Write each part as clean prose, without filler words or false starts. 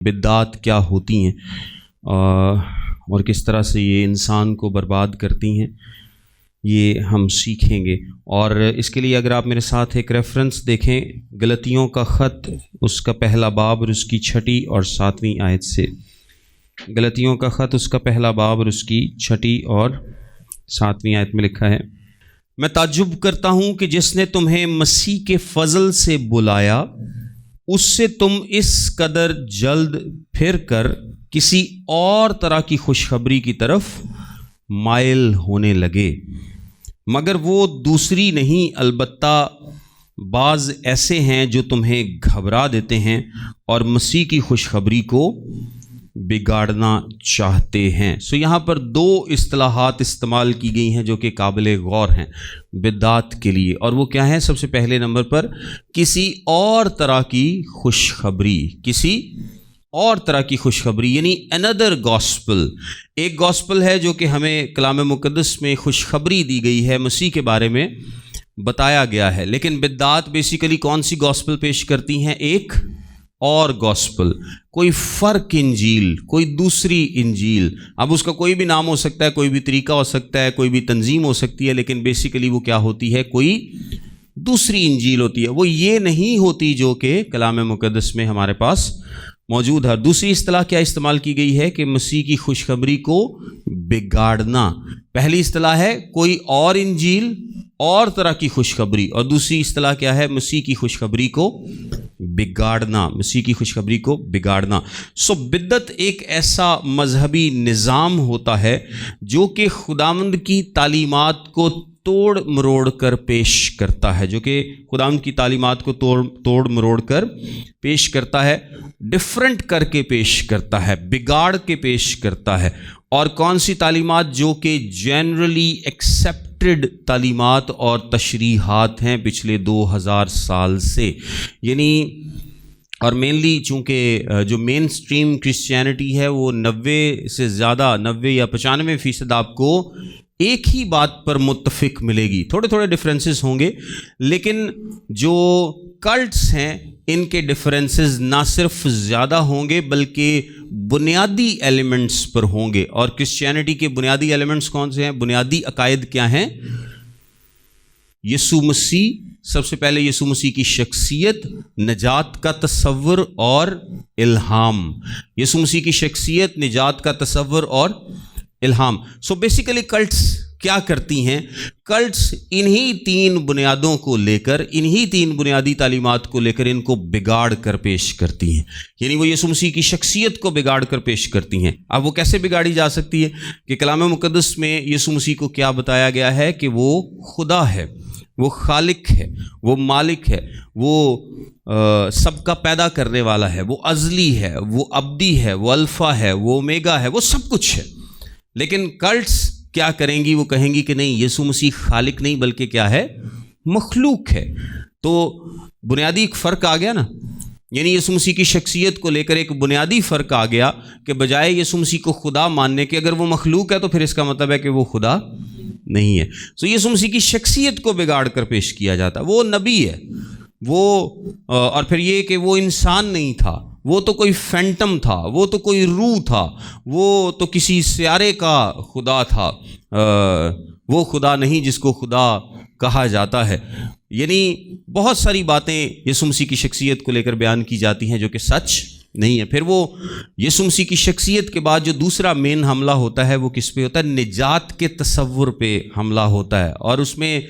بدعات کیا ہوتی ہیں اور کس طرح سے یہ انسان کو برباد کرتی ہیں، یہ ہم سیکھیں گے۔ اور اس کے لیے اگر آپ میرے ساتھ ایک ریفرنس دیکھیں، غلطیوں کا خط اس کا پہلا باب اور اس کی 6 اور 7 آیت سے۔ غلطیوں کا خط اس کا پہلا باب اور اس کی 6 اور 7 آیت میں لکھا ہے، میں تعجب کرتا ہوں کہ جس نے تمہیں مسیح کے فضل سے بلایا اس سے تم اس قدر جلد پھر کر کسی اور طرح کی خوشخبری کی طرف مائل ہونے لگے، مگر وہ دوسری نہیں، البتہ بعض ایسے ہیں جو تمہیں گھبرا دیتے ہیں اور مسیح کی خوشخبری کو بگاڑنا چاہتے ہیں۔ یہاں پر 2 اصطلاحات استعمال کی گئی ہیں جو کہ قابل غور ہیں بدعات کے لیے، اور وہ کیا ہیں؟ سب سے پہلے نمبر پر کسی اور طرح کی خوشخبری، کسی اور طرح کی خوشخبری یعنی another gospel۔ ایک گاسپل ہے جو کہ ہمیں کلام مقدس میں خوشخبری دی گئی ہے، مسیح کے بارے میں بتایا گیا ہے، لیکن بدعات بیسیکلی کون سی گاسپل پیش کرتی ہیں؟ ایک اور گاسپل، کوئی فرق انجیل، کوئی دوسری انجیل۔ اب اس کا کوئی بھی نام ہو سکتا ہے، کوئی بھی طریقہ ہو سکتا ہے، کوئی بھی تنظیم ہو سکتی ہے، لیکن بیسیکلی وہ کیا ہوتی ہے؟ کوئی دوسری انجیل ہوتی ہے، وہ یہ نہیں ہوتی جو کہ کلام مقدس میں ہمارے پاس موجود ہے۔ دوسری اصطلاح کیا استعمال کی گئی ہے کہ مسیح کی خوشخبری کو بگاڑنا۔ پہلی اصطلاح ہے کوئی اور انجیل، اور طرح کی خوشخبری، اور دوسری اصطلاح کیا ہے؟ مسیح کی خوشخبری کو بگاڑنا، مسیح کی خوشخبری کو بگاڑنا۔ بدعت ایک ایسا مذہبی نظام ہوتا ہے جو کہ خداوند کی تعلیمات کو توڑ مروڑ کر پیش کرتا ہے، جو کہ خداوند کی تعلیمات کو توڑ مروڑ کر پیش کرتا ہے، ڈیفرنٹ کر کے پیش کرتا ہے، بگاڑ کے پیش کرتا ہے۔ اور کون سی تعلیمات؟ جو کہ جنرلی ایکسیپٹڈ تعلیمات اور تشریحات ہیں پچھلے 2000 سال سے، یعنی اور مینلی چونکہ جو مین سٹریم کرسچینٹی ہے وہ 90 سے زیادہ 90 یا 95% آپ کو ایک ہی بات پر متفق ملے گی، تھوڑے تھوڑے ڈفرینسز ہوں گے، لیکن جو کلٹس ہیں ان کے ڈفرینسز نہ صرف زیادہ ہوں گے بلکہ بنیادی ایلیمنٹس پر ہوں گے۔ اور کرسچینٹی کے بنیادی ایلیمنٹس کون سے ہیں؟ بنیادی عقائد کیا ہیں؟ یسوع مسیح، سب سے پہلے یسوع مسیح کی شخصیت، نجات کا تصور اور الہام۔ یسوع مسیح کی شخصیت، نجات کا تصور اور الہام۔ بیسیکلی کلٹس کیا کرتی ہیں؟ کلٹس انہی 3 بنیادوں کو لے کر، انہی 3 بنیادی تعلیمات کو لے کر ان کو بگاڑ کر پیش کرتی ہیں، یعنی وہ یسوع مسیح کی شخصیت کو بگاڑ کر پیش کرتی ہیں۔ اب وہ کیسے بگاڑی جا سکتی ہے؟ کہ کلام مقدس میں یسوع مسیح کو کیا بتایا گیا ہے؟ کہ وہ خدا ہے، وہ خالق ہے، وہ مالک ہے، وہ سب کا پیدا کرنے والا ہے، وہ ازلی ہے، وہ ابدی ہے، وہ الفا ہے، وہ اومیگا ہے، وہ سب کچھ ہے۔ لیکن کلٹس کیا کریں گی؟ وہ کہیں گی کہ نہیں، یسوع مسیح خالق نہیں بلکہ کیا ہے؟ مخلوق ہے۔ تو بنیادی ایک فرق آ گیا نا، یعنی یسوع مسیح کی شخصیت کو لے کر ایک بنیادی فرق آ گیا کہ بجائے یسوع مسیح کو خدا ماننے کے، اگر وہ مخلوق ہے تو پھر اس کا مطلب ہے کہ وہ خدا نہیں ہے۔ یسوع مسیح کی شخصیت کو بگاڑ کر پیش کیا جاتا، وہ نبی ہے، وہ اور پھر یہ کہ وہ انسان نہیں تھا، وہ تو کوئی فینٹم تھا، وہ تو کوئی روح تھا، وہ تو کسی سیارے کا خدا تھا، وہ خدا نہیں جس کو خدا کہا جاتا ہے۔ یعنی بہت ساری باتیں یسوع مسیح کی شخصیت کو لے کر بیان کی جاتی ہیں جو کہ سچ نہیں ہے۔ پھر وہ یسوع مسیح کی شخصیت کے بعد جو دوسرا مین حملہ ہوتا ہے وہ کس پہ ہوتا ہے؟ نجات کے تصور پہ حملہ ہوتا ہے، اور اس میں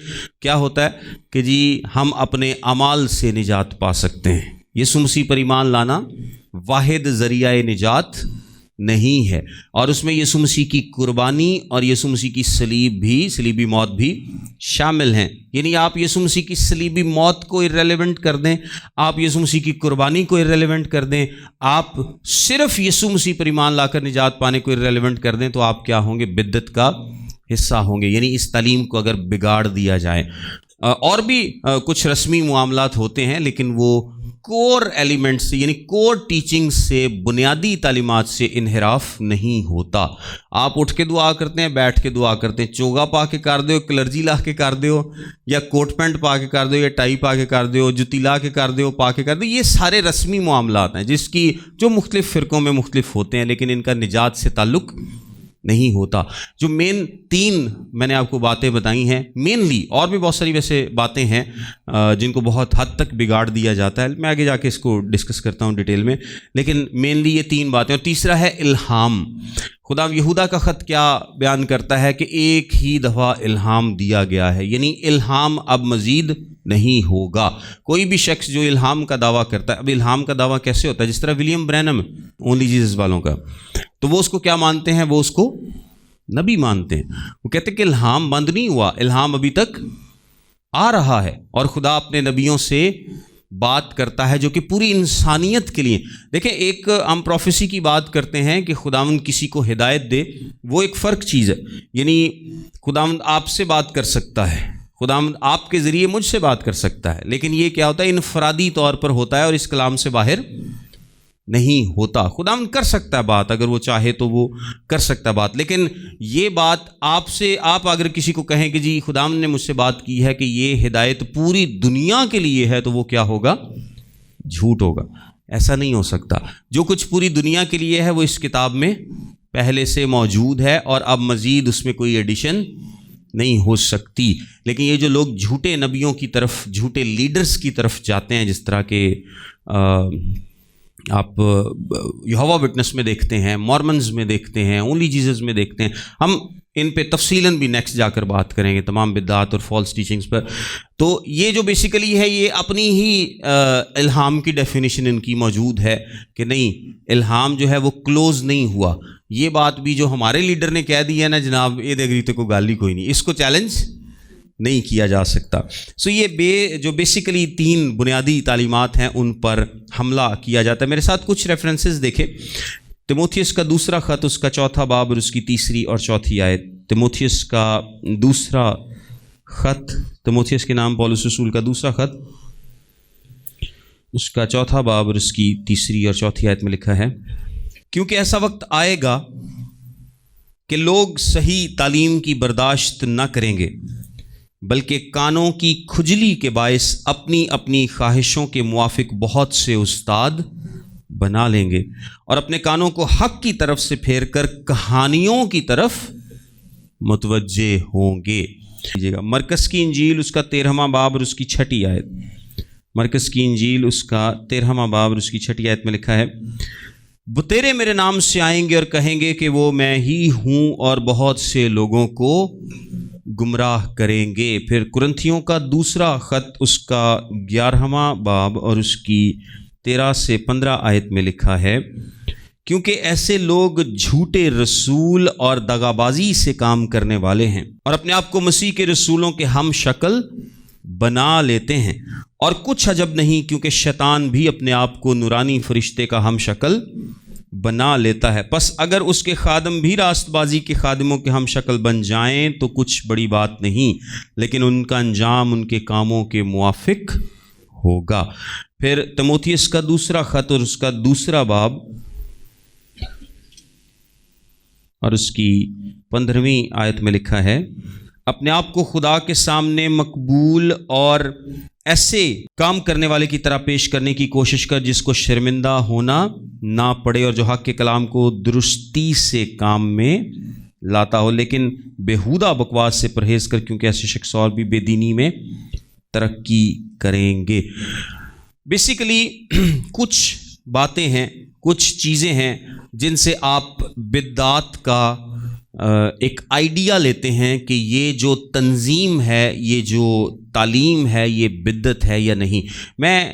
کیا ہوتا ہے کہ جی ہم اپنے اعمال سے نجات پا سکتے ہیں۔ یسوع مسیح پر ایمان لانا واحد ذریعہ نجات نہیں ہے، اور اس میں یسوع مسیح کی قربانی اور یسوع مسیح کی صلیبی موت بھی شامل ہیں۔ یعنی آپ یسوع مسیح کی صلیبی موت کو irrelevant کر دیں، آپ یسوع مسیح کی قربانی کو irrelevant کر دیں، آپ صرف یسوع مسیح پر ایمان لا کر نجات پانے کو irrelevant کر دیں تو آپ کیا ہوں گے؟ بدعت کا حصہ ہوں گے، یعنی اس تعلیم کو اگر بگاڑ دیا جائے۔ اور بھی کچھ رسمی معاملات ہوتے ہیں، لیکن وہ کور ایلیمنٹ سے یعنی کور ٹیچنگ سے، بنیادی تعلیمات سے انحراف نہیں ہوتا۔ آپ اٹھ کے دعا کرتے ہیں، بیٹھ کے دعا کرتے ہیں، چوگا پا کے کر دیو، کلرجی لا کے کر دیو، یا کوٹ پینٹ پا کے کر دیو، یا ٹائی پا کے کر دیو، جتی لا کے کر دیو، پا کے کر دیو، یہ سارے رسمی معاملات ہیں جس کی جو مختلف فرقوں میں مختلف ہوتے ہیں، لیکن ان کا نجات سے تعلق نہیں ہوتا۔ جو مین 3 میں نے آپ کو باتیں بتائی ہیں، مینلی اور بھی بہت ساری ویسے باتیں ہیں جن کو بہت حد تک بگاڑ دیا جاتا ہے، میں آگے جا کے اس کو ڈسکس کرتا ہوں ڈیٹیل میں، لیکن مینلی یہ 3 باتیں۔ اور تیسرا ہے الہام۔ خدا یہودا کا خط کیا بیان کرتا ہے کہ ایک ہی دفعہ الہام دیا گیا ہے، یعنی الہام اب مزید نہیں ہوگا۔ کوئی بھی شخص جو الہام کا دعویٰ کرتا ہے، اب الہام کا دعویٰ کیسے ہوتا ہے؟ جس طرح ولیم برینم اونلی جیزس والوں کا، تو وہ اس کو کیا مانتے ہیں؟ وہ اس کو نبی مانتے ہیں۔ وہ کہتے ہیں کہ الہام بند نہیں ہوا، الہام ابھی تک آ رہا ہے، اور خدا اپنے نبیوں سے بات کرتا ہے جو کہ پوری انسانیت کے لیے۔ دیکھیں، ایک ہم پروفیسی کی بات کرتے ہیں کہ خداوند کسی کو ہدایت دے، وہ ایک فرق چیز ہے، یعنی خداوند آپ سے بات کر سکتا ہے، خداوند آپ کے ذریعے مجھ سے بات کر سکتا ہے، لیکن یہ کیا ہوتا ہے؟ انفرادی طور پر ہوتا ہے اور اس کلام سے باہر نہیں ہوتا۔ خداوند کر سکتا ہے بات، اگر وہ چاہے تو وہ کر سکتا ہے بات، لیکن یہ بات آپ اگر کسی کو کہیں کہ جی خداوند نے مجھ سے بات کی ہے کہ یہ ہدایت پوری دنیا کے لیے ہے، تو وہ کیا ہوگا؟ جھوٹ ہوگا۔ ایسا نہیں ہو سکتا۔ جو کچھ پوری دنیا کے لیے ہے وہ اس کتاب میں پہلے سے موجود ہے، اور اب مزید اس میں کوئی ایڈیشن نہیں ہو سکتی۔ لیکن یہ جو لوگ جھوٹے نبیوں کی طرف، جھوٹے لیڈرز کی طرف جاتے ہیں، جس طرح کے آپ یہوہ وٹنس میں دیکھتے ہیں، مورمنز میں دیکھتے ہیں، اونلی جیزس میں دیکھتے ہیں، ہم ان پہ تفصیلاً بھی نیکسٹ جا کر بات کریں گے، تمام بدعات اور فالس ٹیچنگز پر۔ تو یہ جو بیسیکلی ہے، یہ اپنی ہی الہام کی ڈیفینیشن ان کی موجود ہے کہ نہیں، الہام جو ہے وہ کلوز نہیں ہوا۔ یہ بات بھی جو ہمارے لیڈر نے کہہ دی ہے نا جناب، یہ دیکھ تو کوئی گال ہی کوئی نہیں، اس کو چیلنج نہیں کیا جا سکتا۔ سو یہ جو بیسیکلی 3 بنیادی تعلیمات ہیں ان پر حملہ کیا جاتا ہے۔ میرے ساتھ کچھ ریفرنسز دیکھیں۔ تیموتھیوس کا دوسرا خط، اس کا 4واں باب اور اس کی 3 اور 4 آیت۔ تیموتھیوس کا دوسرا خط، تیموتھیوس کے نام پولس رسول کا دوسرا خط، اس کا 4واں باب اور اس کی 3 اور 4 آیت میں لکھا ہے، کیونکہ ایسا وقت آئے گا کہ لوگ صحیح تعلیم کی برداشت نہ کریں گے، بلکہ کانوں کی کھجلی کے باعث اپنی اپنی خواہشوں کے موافق بہت سے استاد بنا لیں گے، اور اپنے کانوں کو حق کی طرف سے پھیر کر کہانیوں کی طرف متوجہ ہوں گے۔ مرکز کی انجیل اس کا 13واں باب اور اس کی 6 آیت۔ مرکز کی انجیل اس کا 13واں باب اور اس کی 6 آیت میں لکھا ہے، بتیرے میرے نام سے آئیں گے اور کہیں گے کہ وہ میں ہی ہوں، اور بہت سے لوگوں کو گمراہ کریں گے۔ پھر کرنتھیوں کا دوسرا خط، اس کا 11واں باب اور اس کی 13 سے 15 آیت میں لکھا ہے، کیونکہ ایسے لوگ جھوٹے رسول اور دغابازی سے کام کرنے والے ہیں، اور اپنے آپ کو مسیح کے رسولوں کے ہم شکل بنا لیتے ہیں، اور کچھ عجب نہیں، کیونکہ شیطان بھی اپنے آپ کو نورانی فرشتے کا ہم شکل بنا لیتا ہے۔ پس اگر اس کے خادم بھی راست بازی کے خادموں کے ہم شکل بن جائیں تو کچھ بڑی بات نہیں، لیکن ان کا انجام ان کے کاموں کے موافق ہوگا۔ پھر تیموتھیوس کا دوسرا خط اور اس کا 2 باب اور اس کی 15ویں آیت میں لکھا ہے، اپنے آپ کو خدا کے سامنے مقبول اور ایسے کام کرنے والے کی طرح پیش کرنے کی کوشش کر جس کو شرمندہ ہونا نہ پڑے، اور جو حق کے کلام کو درستی سے کام میں لاتا ہو، لیکن بیہودہ بکواس سے پرہیز کر، کیونکہ ایسے شخص اور بھی بے دینی میں ترقی کریں گے۔ بیسیکلی کچھ باتیں ہیں، کچھ چیزیں ہیں جن سے آپ بدعات کا ایک آئیڈیا لیتے ہیں کہ یہ جو تنظیم ہے، یہ جو تعلیم ہے، یہ بدعت ہے یا نہیں۔ میں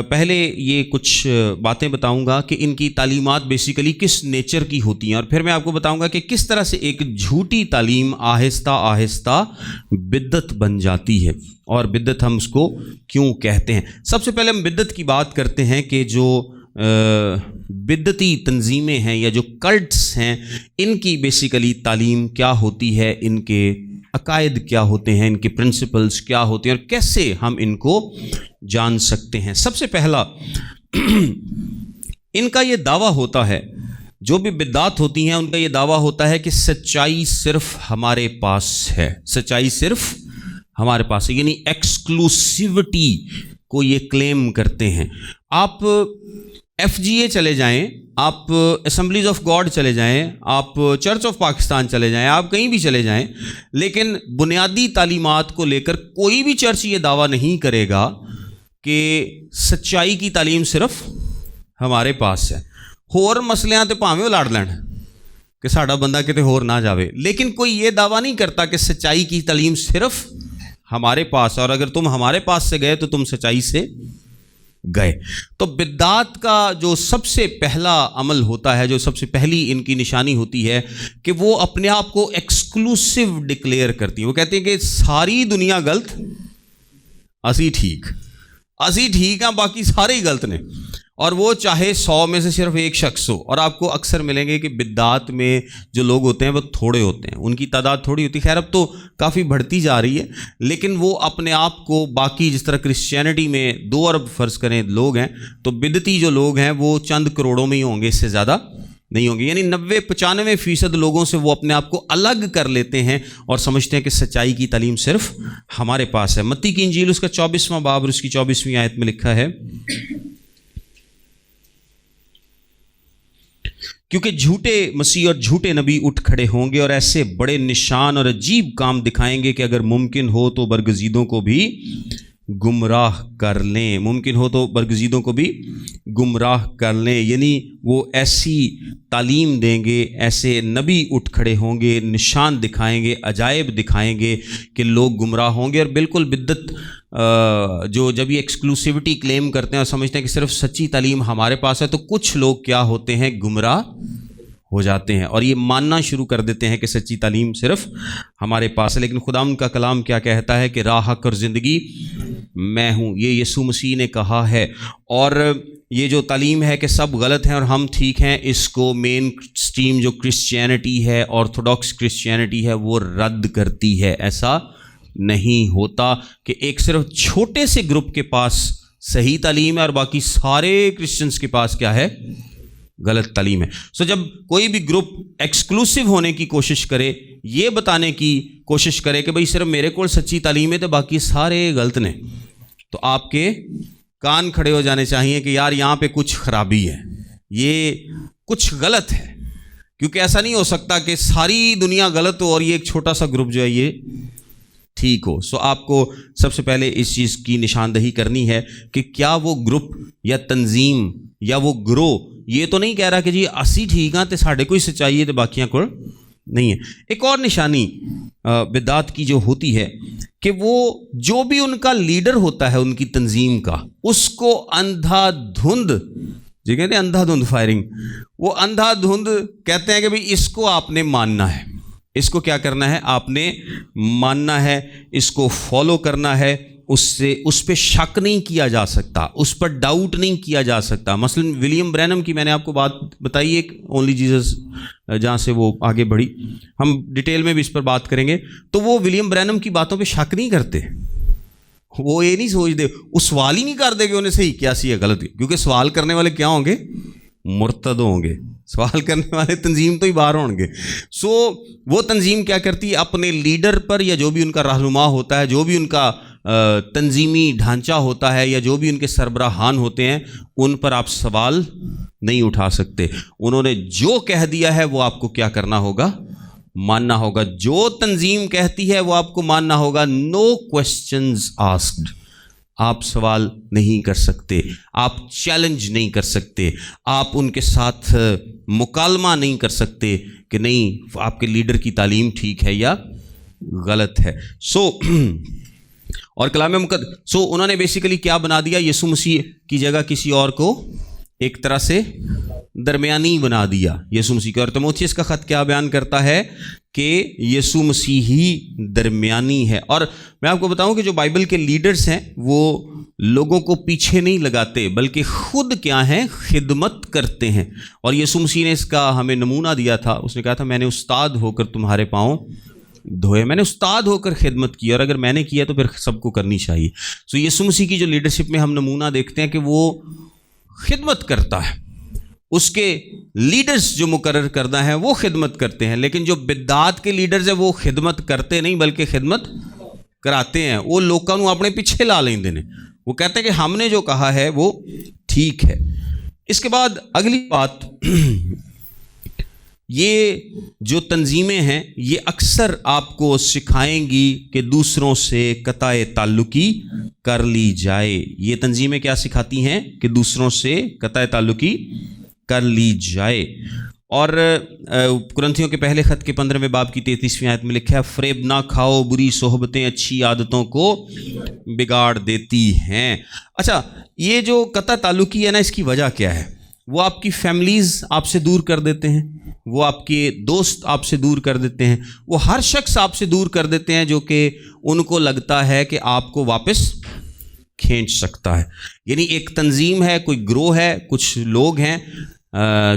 پہلے یہ کچھ باتیں بتاؤں گا کہ ان کی تعلیمات بیسیکلی کس نیچر کی ہوتی ہیں، اور پھر میں آپ کو بتاؤں گا کہ کس طرح سے ایک جھوٹی تعلیم آہستہ آہستہ بدعت بن جاتی ہے، اور بدعت ہم اس کو کیوں کہتے ہیں۔ سب سے پہلے ہم بدعت کی بات کرتے ہیں کہ جو بدعتی تنظیمیں ہیں یا جو کلٹس ہیں، ان کی بیسیکلی تعلیم کیا ہوتی ہے، ان کے عقائد کیا ہوتے ہیں, ان کے پرنسپلز کیا ہوتے ہیں اور کیسے ہم ان کو جان سکتے ہیں. سب سے پہلا ان کا یہ دعویٰ ہوتا ہے, جو بھی بدعات ہوتی ہیں ان کا یہ دعویٰ ہوتا ہے کہ سچائی صرف ہمارے پاس ہے, سچائی صرف ہمارے پاس ہے, یعنی ایکسکلوسیوٹی کو یہ کلیم کرتے ہیں. آپ FGA چلے جائیں, آپ اسمبلیز آف گاڈ چلے جائیں, آپ چرچ آف پاکستان چلے جائیں, آپ کہیں بھی چلے جائیں, لیکن بنیادی تعلیمات کو لے کر کوئی بھی چرچ یہ دعویٰ نہیں کرے گا کہ سچائی کی تعلیم صرف ہمارے پاس ہے. ہور مسلیاں تے پاویں لڑ لین کہ ساڈا بندہ کتے ہور نہ جاوے, لیکن کوئی یہ دعویٰ نہیں کرتا کہ سچائی کی تعلیم صرف ہمارے پاس, اور اگر تم ہمارے پاس سے گئے تو تم سچائی سے گئے. تو بدعات کا جو سب سے پہلا عمل ہوتا ہے, جو سب سے پہلی ان کی نشانی ہوتی ہے کہ وہ اپنے آپ کو ایکسکلوسیو ڈکلیئر کرتی ہیں. وہ کہتے ہیں کہ ساری دنیا غلط, اسی ٹھیک ہاں, باقی سارے ہی غلط نے, اور وہ چاہے 100 میں سے صرف ایک شخص ہو. اور آپ کو اکثر ملیں گے کہ بدعات میں جو لوگ ہوتے ہیں وہ تھوڑے ہوتے ہیں, ان کی تعداد تھوڑی ہوتی ہے. خیر اب تو کافی بڑھتی جا رہی ہے, لیکن وہ اپنے آپ کو باقی, جس طرح کرسچینٹی میں 2 ارب فرض کریں لوگ ہیں, تو بدعتی جو لوگ ہیں وہ چند کروڑوں میں ہی ہوں گے, اس سے زیادہ نہیں ہوں گے. یعنی 90-95% لوگوں سے وہ اپنے آپ کو الگ کر لیتے ہیں اور سمجھتے ہیں کہ سچائی کی تعلیم صرف ہمارے پاس ہے. متی کی انجیل اس کا 24واں باب اور اس کی 24ویں آیت میں لکھا ہے, کیونکہ جھوٹے مسیح اور جھوٹے نبی اٹھ کھڑے ہوں گے اور ایسے بڑے نشان اور عجیب کام دکھائیں گے کہ اگر ممکن ہو تو برگزیدوں کو بھی گمراہ کر لیں, ممکن ہو تو برگزیدوں کو بھی گمراہ کر لیں. یعنی وہ ایسی تعلیم دیں گے, ایسے نبی اٹھ کھڑے ہوں گے, نشان دکھائیں گے, عجائب دکھائیں گے کہ لوگ گمراہ ہوں گے. اور بالکل بدعت جو جب یہ ایکسکلوسیوٹی کلیم کرتے ہیں اور سمجھتے ہیں کہ صرف سچی تعلیم ہمارے پاس ہے, تو کچھ لوگ کیا ہوتے ہیں, گمراہ ہو جاتے ہیں اور یہ ماننا شروع کر دیتے ہیں کہ سچی تعلیم صرف ہمارے پاس ہے. لیکن خدا ان کا کلام کیا کہتا ہے کہ راہ, حق اور زندگی میں ہوں, یہ یسوع مسیح نے کہا ہے. اور یہ جو تعلیم ہے کہ سب غلط ہیں اور ہم ٹھیک ہیں, اس کو مین سٹریم جو کرسچینٹی ہے, آرتھوڈاکس کرسچینٹی ہے, وہ رد کرتی ہے. ایسا نہیں ہوتا کہ ایک صرف چھوٹے سے گروپ کے پاس صحیح تعلیم ہے اور باقی سارے کرسچنز کے پاس کیا ہے, غلط تعلیم ہے. سو جب کوئی بھی گروپ ایکسکلوسیو ہونے کی کوشش کرے, یہ بتانے کی کوشش کرے کہ بھئی صرف میرے کو سچی تعلیم ہے تو باقی سارے غلط نے, تو آپ کے کان کھڑے ہو جانے چاہیے کہ یار یہاں پہ کچھ خرابی ہے, یہ کچھ غلط ہے. کیونکہ ایسا نہیں ہو سکتا کہ ساری دنیا غلط ہو اور یہ ایک چھوٹا سا گروپ جو ہے یہ ٹھیک ہو. سو آپ کو سب سے پہلے اس چیز کی نشاندہی کرنی ہے کہ کیا وہ گروپ یا تنظیم یا وہ گروہ یہ تو نہیں کہہ رہا کہ جی اسی ٹھیک ہاں تے ساڑھے کوئی سچائی ہے تے باقیاں کو نہیں ہے. ایک اور نشانی بدعات کی جو ہوتی ہے کہ وہ جو بھی ان کا لیڈر ہوتا ہے ان کی تنظیم کا, اس کو اندھا دھند, جی کہتے ہیں اندھا دھند فائرنگ, وہ اندھا دھند کہتے ہیں کہ بھئی اس کو آپ نے ماننا ہے, اس کو کیا کرنا ہے, آپ نے ماننا ہے, اس کو فالو کرنا ہے, اس پہ شک نہیں کیا جا سکتا, اس پر ڈاؤٹ نہیں کیا جا سکتا. مثلا ولیم برینم کی میں نے آپ کو بات بتائی, ایک اونلی جیزس جہاں سے وہ آگے بڑھی, ہم ڈیٹیل میں بھی اس پر بات کریں گے. تو وہ ولیم برینم کی باتوں پہ شک نہیں کرتے, وہ یہ نہیں سوچتے, وہ سوال ہی نہیں کرتے کہ انہیں صحیح کیا سی ہے غلط, کیونکہ سوال کرنے والے کیا ہوں گے, مرتد ہوں گے, سوال کرنے والے تنظیم تو ہی باہر ہوں گے. سو وہ تنظیم کیا کرتی ہے, اپنے لیڈر پر یا جو بھی ان کا رہنما ہوتا ہے, جو بھی ان کا تنظیمی ڈھانچہ ہوتا ہے یا جو بھی ان کے سربراہان ہوتے ہیں, ان پر آپ سوال نہیں اٹھا سکتے. انہوں نے جو کہہ دیا ہے وہ آپ کو کیا کرنا ہوگا, ماننا ہوگا. جو تنظیم کہتی ہے وہ آپ کو ماننا ہوگا. نو کوسچنز آسکڈ, آپ سوال نہیں کر سکتے, آپ چیلنج نہیں کر سکتے, آپ ان کے ساتھ مکالمہ نہیں کر سکتے کہ نہیں آپ کے لیڈر کی تعلیم ٹھیک ہے یا غلط ہے. سو اور کلام مقدس, سو انہوں نے بیسیکلی کیا بنا دیا, یسوع مسیح کی جگہ کسی اور کو ایک طرح سے درمیانی بنا دیا یسوع مسیح کو. اور تیموتھیوس کا خط کیا بیان کرتا ہے کہ یسوع مسیح ہی درمیانی ہے. اور میں آپ کو بتاؤں کہ جو بائبل کے لیڈرز ہیں وہ لوگوں کو پیچھے نہیں لگاتے بلکہ خود کیا ہیں, خدمت کرتے ہیں. اور یسوع مسیح نے اس کا ہمیں نمونہ دیا تھا, اس نے کہا تھا میں نے استاد ہو کر تمہارے پاؤں دھوئے. میں نے استاد ہو کر خدمت کی, اور اگر میں نے کیا تو پھر سب کو کرنی چاہیے. سو یسوع مسیح کی جو لیڈرشپ میں ہم نمونہ دیکھتے ہیں کہ وہ خدمت کرتا ہے, اس کے لیڈرز جو مقرر کردہ ہیں وہ خدمت کرتے ہیں, لیکن جو بدعات کے لیڈرز ہیں وہ خدمت کرتے نہیں بلکہ خدمت کراتے ہیں. وہ لوگوں کو اپنے پیچھے لا لیندے نے, وہ کہتے ہیں کہ ہم نے جو کہا ہے وہ ٹھیک ہے. اس کے بعد اگلی بات, یہ جو تنظیمیں ہیں یہ اکثر آپ کو سکھائیں گی کہ دوسروں سے قطع تعلقی کر لی جائے. یہ تنظیمیں کیا سکھاتی ہیں کہ دوسروں سے قطع تعلقی کر لی جائے. اور کرنتھیوں کے پہلے خط کے 15ویں باب کی 33ویں آیت میں لکھا ہے, فریب نہ کھاؤ, بری صحبتیں اچھی عادتوں کو بگاڑ دیتی ہیں. اچھا, یہ جو قطع تعلقی ہے نا, اس کی وجہ کیا ہے؟ وہ آپ کی فیملیز آپ سے دور کر دیتے ہیں, وہ آپ کے دوست آپ سے دور کر دیتے ہیں, وہ ہر شخص آپ سے دور کر دیتے ہیں جو کہ ان کو لگتا ہے کہ آپ کو واپس کھینچ سکتا ہے. یعنی ایک تنظیم ہے, کوئی گروہ ہے, کچھ لوگ ہیں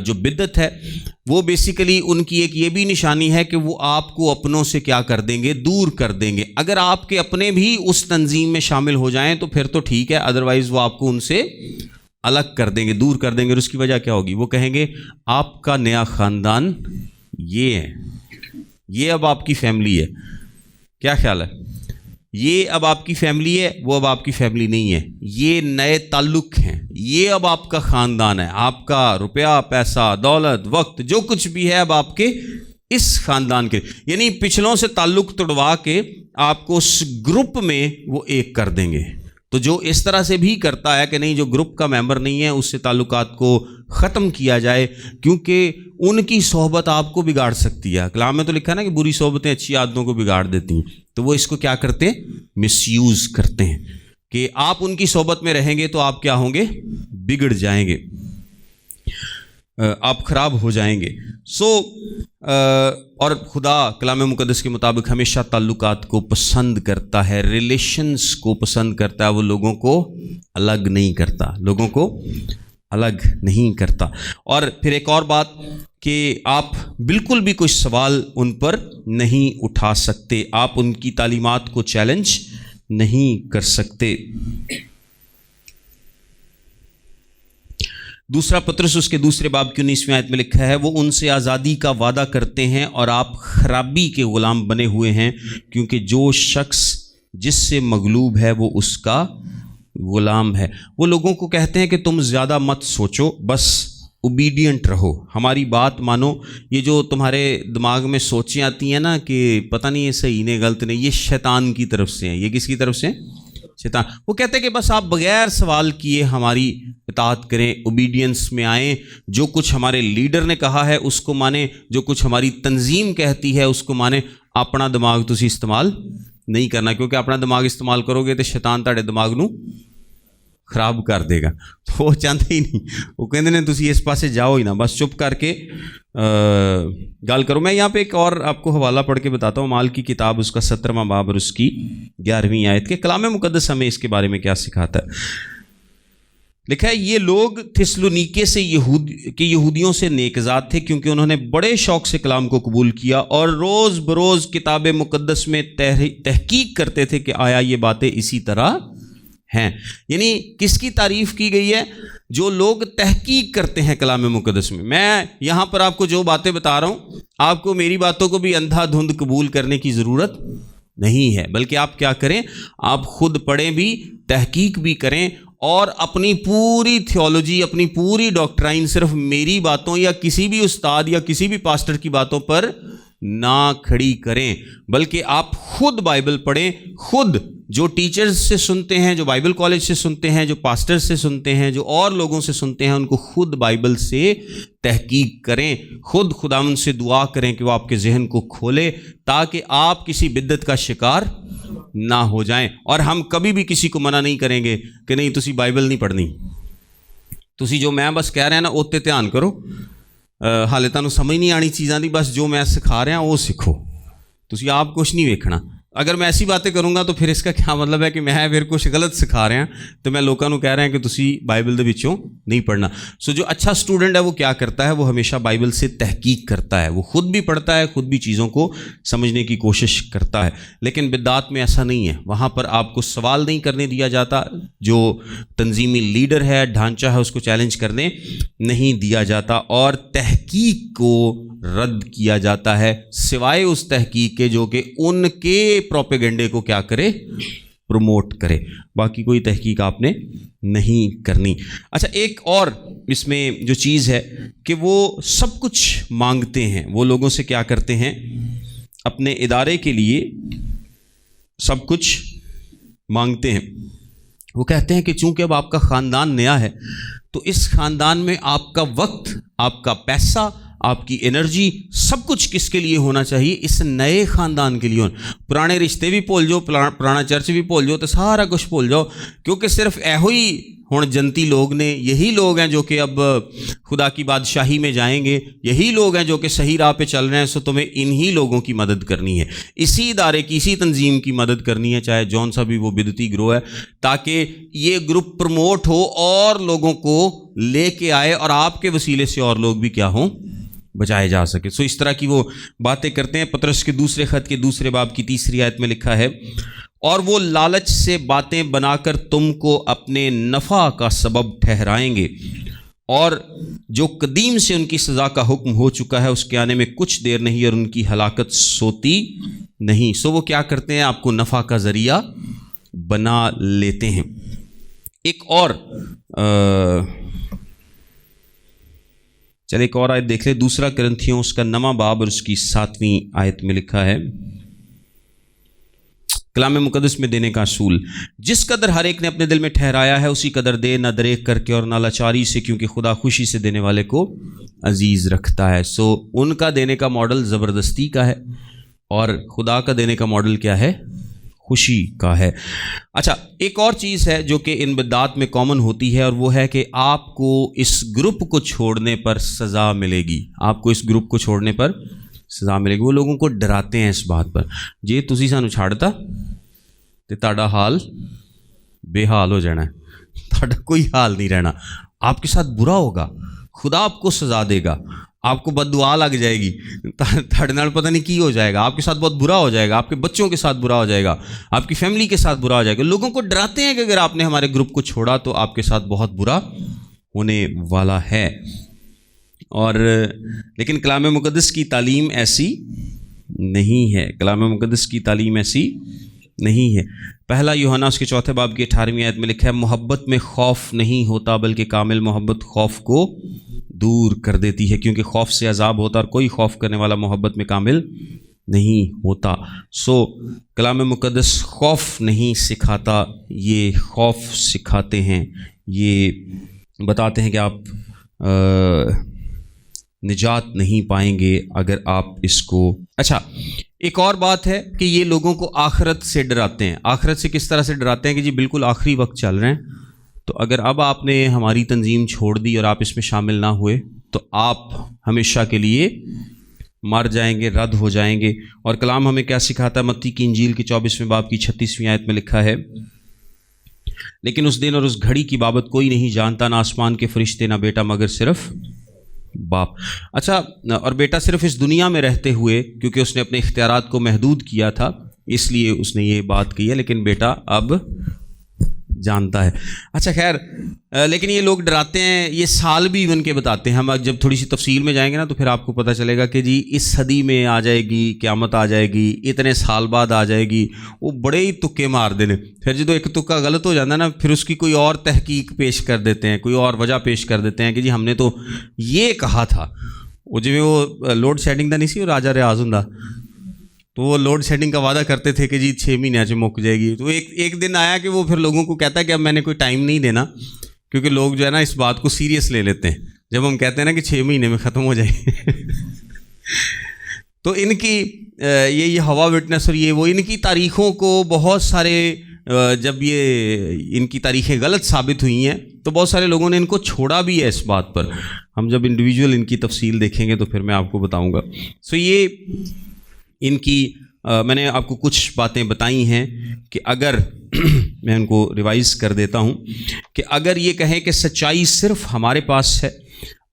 جو بدعت ہے, وہ بیسیکلی ان کی ایک یہ بھی نشانی ہے کہ وہ آپ کو اپنوں سے کیا کر دیں گے, دور کر دیں گے. اگر آپ کے اپنے بھی اس تنظیم میں شامل ہو جائیں تو پھر تو ٹھیک ہے, ادروائز وہ آپ کو ان سے الگ کر دیں گے, دور کر دیں گے. اور اس کی وجہ کیا ہوگی؟ وہ کہیں گے آپ کا نیا خاندان یہ ہے, یہ اب آپ کی فیملی ہے. کیا خیال ہے؟ یہ اب آپ کی فیملی ہے, وہ اب آپ کی فیملی نہیں ہے, یہ نئے تعلق ہیں, یہ اب آپ کا خاندان ہے. آپ کا روپیہ, پیسہ, دولت, وقت, جو کچھ بھی ہے اب آپ کے اس خاندان کے, یعنی پچھلوں سے تعلق توڑوا کے آپ کو اس گروپ میں وہ ایک کر دیں گے. تو جو اس طرح سے بھی کرتا ہے کہ نہیں, جو گروپ کا ممبر نہیں ہے اس سے تعلقات کو ختم کیا جائے, کیونکہ ان کی صحبت آپ کو بگاڑ سکتی ہے. کلام میں تو لکھا ہے نا کہ بری صحبتیں اچھی عادتوں کو بگاڑ دیتی ہیں. تو وہ اس کو کیا کرتے ہیں؟ مس یوز کرتے ہیں کہ آپ ان کی صحبت میں رہیں گے تو آپ کیا ہوں گے؟ بگڑ جائیں گے, آپ خراب ہو جائیں گے. اور خدا کلام مقدس کے مطابق ہمیشہ تعلقات کو پسند کرتا ہے, ریلیشنز کو پسند کرتا ہے, وہ لوگوں کو الگ نہیں کرتا, لوگوں کو الگ نہیں کرتا. اور پھر ایک اور بات کہ آپ بالکل بھی کوئی سوال ان پر نہیں اٹھا سکتے, آپ ان کی تعلیمات کو چیلنج نہیں کر سکتے. دوسرا پطرس اس کے دوسرے باب کی 19ویں آیت میں لکھا ہے, وہ ان سے آزادی کا وعدہ کرتے ہیں اور آپ خرابی کے غلام بنے ہوئے ہیں, کیونکہ جو شخص جس سے مغلوب ہے وہ اس کا غلام ہے. وہ لوگوں کو کہتے ہیں کہ تم زیادہ مت سوچو, بس اوبیڈینٹ رہو, ہماری بات مانو. یہ جو تمہارے دماغ میں سوچیں آتی ہیں نا کہ پتہ نہیں یہ صحیح نہیں غلط نہیں, یہ شیطان کی طرف سے ہیں. یہ کس کی طرف سے؟ شیطان. وہ کہتے ہیں کہ بس آپ بغیر سوال کیے ہماری اطاعت کریں, اوبیڈینس میں آئیں, جو کچھ ہمارے لیڈر نے کہا ہے اس کو مانیں, جو کچھ ہماری تنظیم کہتی ہے اس کو مانیں. اپنا دماغ تسی استعمال نہیں کرنا, کیونکہ اپنا دماغ استعمال کرو گے تو شیطان تہاڈے دماغ نو خراب کر دے گا. تو وہ چاہتے ہی نہیں, وہ کہتے ہیں تسی اس پاسے جاؤ ہی نہ, بس چپ کر کے گال کرو. میں یہاں پہ ایک اور آپ کو حوالہ پڑھ کے بتاتا ہوں, مال کی کتاب اس کا 17واں باب اور اس کی 11ویں آیت کے. کلام مقدس ہمیں اس کے بارے میں کیا سکھاتا ہے؟ لکھا ہے, یہ لوگ تھسلونیکے سے یہودیوں سے نیکزاد تھے, کیونکہ انہوں نے بڑے شوق سے کلام کو قبول کیا اور روز بروز کتاب مقدس میں تحقیق کرتے تھے کہ آیا یہ باتیں اسی طرح ہیں. یعنی کس کی تعریف کی گئی ہے؟ جو لوگ تحقیق کرتے ہیں کلام مقدس میں. میں یہاں پر آپ کو جو باتیں بتا رہا ہوں, آپ کو میری باتوں کو بھی اندھا دھند قبول کرنے کی ضرورت نہیں ہے, بلکہ آپ کیا کریں, آپ خود پڑھیں بھی, تحقیق بھی کریں, اور اپنی پوری تھیولوجی, اپنی پوری ڈاکٹرائن صرف میری باتوں یا کسی بھی استاد یا کسی بھی پاسٹر کی باتوں پر نہ کھڑی کریں, بلکہ آپ خود بائبل پڑھیں, خود جو ٹیچرز سے سنتے ہیں, جو بائبل کالج سے سنتے ہیں, جو پاسٹر سے سنتے ہیں, جو اور لوگوں سے سنتے ہیں, ان کو خود بائبل سے تحقیق کریں, خود خداوند سے دعا کریں کہ وہ آپ کے ذہن کو کھولے تاکہ آپ کسی بدعت کا شکار نہ ہو جائیں. اور ہم کبھی بھی کسی کو منع نہیں کریں گے کہ نہیں تسی بائبل نہیں پڑھنی, تسی جو میں بس کہہ رہے ہیں نا اوتے دھیان کرو, حالے تانوں سمجھ نہیں آنی چیزاں دی, بس جو میں سکھا رہا وہ سکھو, تسی آپ کچھ نہیں ویکھنا. اگر میں ایسی باتیں کروں گا تو پھر اس کا کیا مطلب ہے کہ میں پھر کچھ غلط سکھا رہے ہیں, تو میں لوگوں کو کہہ رہے ہیں کہ تسی بائبل دے وچوں نہیں پڑھنا. سو جو اچھا اسٹوڈنٹ ہے وہ کیا کرتا ہے, وہ ہمیشہ بائبل سے تحقیق کرتا ہے, وہ خود بھی پڑھتا ہے, خود بھی چیزوں کو سمجھنے کی کوشش کرتا ہے. لیکن بدعات میں ایسا نہیں ہے, وہاں پر آپ کو سوال نہیں کرنے دیا جاتا, جو تنظیمی لیڈر ہے, ڈھانچہ ہے, اس کو چیلنج کرنے نہیں دیا جاتا, اور تحقیق کو رد کیا جاتا ہے سوائے اس تحقیق کے جو کہ ان کے پروپیگنڈے کو کیا کرے, پروموٹ کرے. باقی کوئی تحقیق آپ نے نہیں کرنی. اچھا, ایک اور اس میں جو چیز ہے کہ وہ سب کچھ مانگتے ہیں. وہ لوگوں سے کیا کرتے ہیں, اپنے ادارے کے لیے سب کچھ مانگتے ہیں. وہ کہتے ہیں کہ چونکہ اب آپ کا خاندان نیا ہے تو اس خاندان میں آپ کا وقت, آپ کا پیسہ, آپ کی انرجی, سب کچھ کس کے لیے ہونا چاہیے, اس نئے خاندان کے لیے ہونا. پرانے رشتے بھی بھول جاؤ, پرانا چرچ بھی بھول جاؤ, تو سارا کچھ بھول جاؤ, کیونکہ صرف ایہو ہی ہن جنتی لوگ نے, یہی لوگ ہیں جو کہ اب خدا کی بادشاہی میں جائیں گے, یہی لوگ ہیں جو کہ صحیح راہ پہ چل رہے ہیں. سو تمہیں انہی لوگوں کی مدد کرنی ہے, اسی ادارے کی, اسی تنظیم کی مدد کرنی ہے, چاہے جون سا بھی وہ بدعتی گروہ ہے, تاکہ یہ گروپ پروموٹ ہو اور لوگوں کو لے کے آئے, اور آپ کے وسیلے سے اور لوگ بھی کیا ہوں, بچائے جا سکے. سو اس طرح کی وہ باتیں کرتے ہیں. پطرس کے دوسرے خط کے دوسرے باب کی 3 آیت میں لکھا ہے, اور وہ لالچ سے باتیں بنا کر تم کو اپنے نفع کا سبب ٹھہرائیں گے, اور جو قدیم سے ان کی سزا کا حکم ہو چکا ہے اس کے آنے میں کچھ دیر نہیں, اور ان کی ہلاکت سوتی نہیں. سو وہ کیا کرتے ہیں, آپ کو نفع کا ذریعہ بنا لیتے ہیں. ایک اور چلے ایک اور آیت دیکھ لیں, 2 کرنتھیوں اس کا 9واں باب اور اس کی 7ویں آیت میں لکھا ہے, کلام مقدس میں دینے کا اصول, جس قدر ہر ایک نے اپنے دل میں ٹھہرایا ہے اسی قدر دے, نہ دریغ کر کے اور نہ لاچاری سے, کیونکہ خدا خوشی سے دینے والے کو عزیز رکھتا ہے. سو ان کا دینے کا ماڈل زبردستی کا ہے, اور خدا کا دینے کا ماڈل کیا ہے, خوشی کا ہے. اچھا, ایک اور چیز ہے جو کہ ان بدعات میں کامن ہوتی ہے, اور وہ ہے کہ آپ کو اس گروپ کو چھوڑنے پر سزا ملے گی. آپ کو اس گروپ کو چھوڑنے پر سزا ملے گی. وہ لوگوں کو ڈراتے ہیں اس بات پر, جے تسی سانو چھاڑتا تے تہاڈا حال بے حال ہو جانا ہے, تہاڈا کوئی حال نہیں رہنا, آپ کے ساتھ برا ہوگا, خدا آپ کو سزا دے گا, آپ کو بد دعا لگ جائے گی, تھرڈ نال پتہ نہیں کی ہو جائے گا, آپ کے ساتھ بہت برا ہو جائے گا, آپ کے بچوں کے ساتھ برا ہو جائے گا, آپ کی فیملی کے ساتھ برا ہو جائے گا. لوگوں کو ڈراتے ہیں کہ اگر آپ نے ہمارے گروپ کو چھوڑا تو آپ کے ساتھ بہت برا ہونے والا ہے. اور لیکن کلام مقدس کی تعلیم ایسی نہیں ہے, کلام مقدس کی تعلیم ایسی نہیں ہے. 1 یوحنا اس کے 4 باب کی 18ویں آیت میں لکھا ہے, محبت میں خوف نہیں ہوتا بلکہ کامل محبت خوف کو دور کر دیتی ہے, کیونکہ خوف سے عذاب ہوتا, اور کوئی خوف کرنے والا محبت میں کامل نہیں ہوتا. سو کلام مقدس خوف نہیں سکھاتا, یہ خوف سکھاتے ہیں, یہ بتاتے ہیں کہ آپ نجات نہیں پائیں گے اگر آپ اس کو. اچھا, ایک اور بات ہے کہ یہ لوگوں کو آخرت سے ڈراتے ہیں. آخرت سے کس طرح سے ڈراتے ہیں کہ جی بالکل آخری وقت چل رہے ہیں, تو اگر اب آپ نے ہماری تنظیم چھوڑ دی اور آپ اس میں شامل نہ ہوئے تو آپ ہمیشہ کے لیے مر جائیں گے, رد ہو جائیں گے. اور کلام ہمیں کیا سکھاتا ہے, متی کی انجیل کی 24ویں باب کی 36ویں آیت میں لکھا ہے, لیکن اس دن اور اس گھڑی کی بابت کوئی نہیں جانتا, نہ آسمان کے فرشتے نہ بیٹا مگر صرف باپ. اچھا, اور بیٹا صرف اس دنیا میں رہتے ہوئے, کیونکہ اس نے اپنے اختیارات کو محدود کیا تھا اس لیے اس نے یہ بات کی ہے, لیکن بیٹا اب جانتا ہے. اچھا خیر, لیکن یہ لوگ ڈراتے ہیں, یہ سال بھی ایون کے بتاتے ہیں. ہم جب تھوڑی سی تفصیل میں جائیں گے نا تو پھر آپ کو پتہ چلے گا کہ جی اس صدی میں آ جائے گی قیامت, آ جائے گی اتنے سال بعد آ جائے گی. وہ بڑے ہی تکے مار دینے, پھر جدو ایک تکا غلط ہو جاتا ہے نا پھر اس کی کوئی اور تحقیق پیش کر دیتے ہیں, کوئی اور وجہ پیش کر دیتے ہیں کہ جی ہم نے تو یہ کہا تھا. وہ جی وہ لوڈ شیڈنگ کا نہیں سی, وہ راجا ریاض ہوں, تو وہ لوڈ شیڈنگ کا وعدہ کرتے تھے کہ جی 6 مہینے سے مک جائے گی. تو ایک دن آیا کہ وہ پھر لوگوں کو کہتا ہے کہ اب میں نے کوئی ٹائم نہیں دینا, کیونکہ لوگ جو ہے نا اس بات کو سیریس لے لیتے ہیں جب ہم کہتے ہیں نا کہ 6 مہینے میں ختم ہو جائے. تو ان کی یہ ہوا وٹنس اور یہ وہ ان کی تاریخوں کو بہت سارے, جب یہ ان کی تاریخیں غلط ثابت ہوئی ہیں تو بہت سارے لوگوں نے ان کو چھوڑا بھی ہے اس بات پر. ہم جب انڈیویجول ان کی تفصیل دیکھیں گے تو پھر میں آپ کو بتاؤں گا. سو یہ ان کی میں نے آپ کو کچھ باتیں بتائی ہیں کہ اگر میں ان کو ریوائز کر دیتا ہوں کہ اگر یہ کہیں کہ سچائی صرف ہمارے پاس ہے،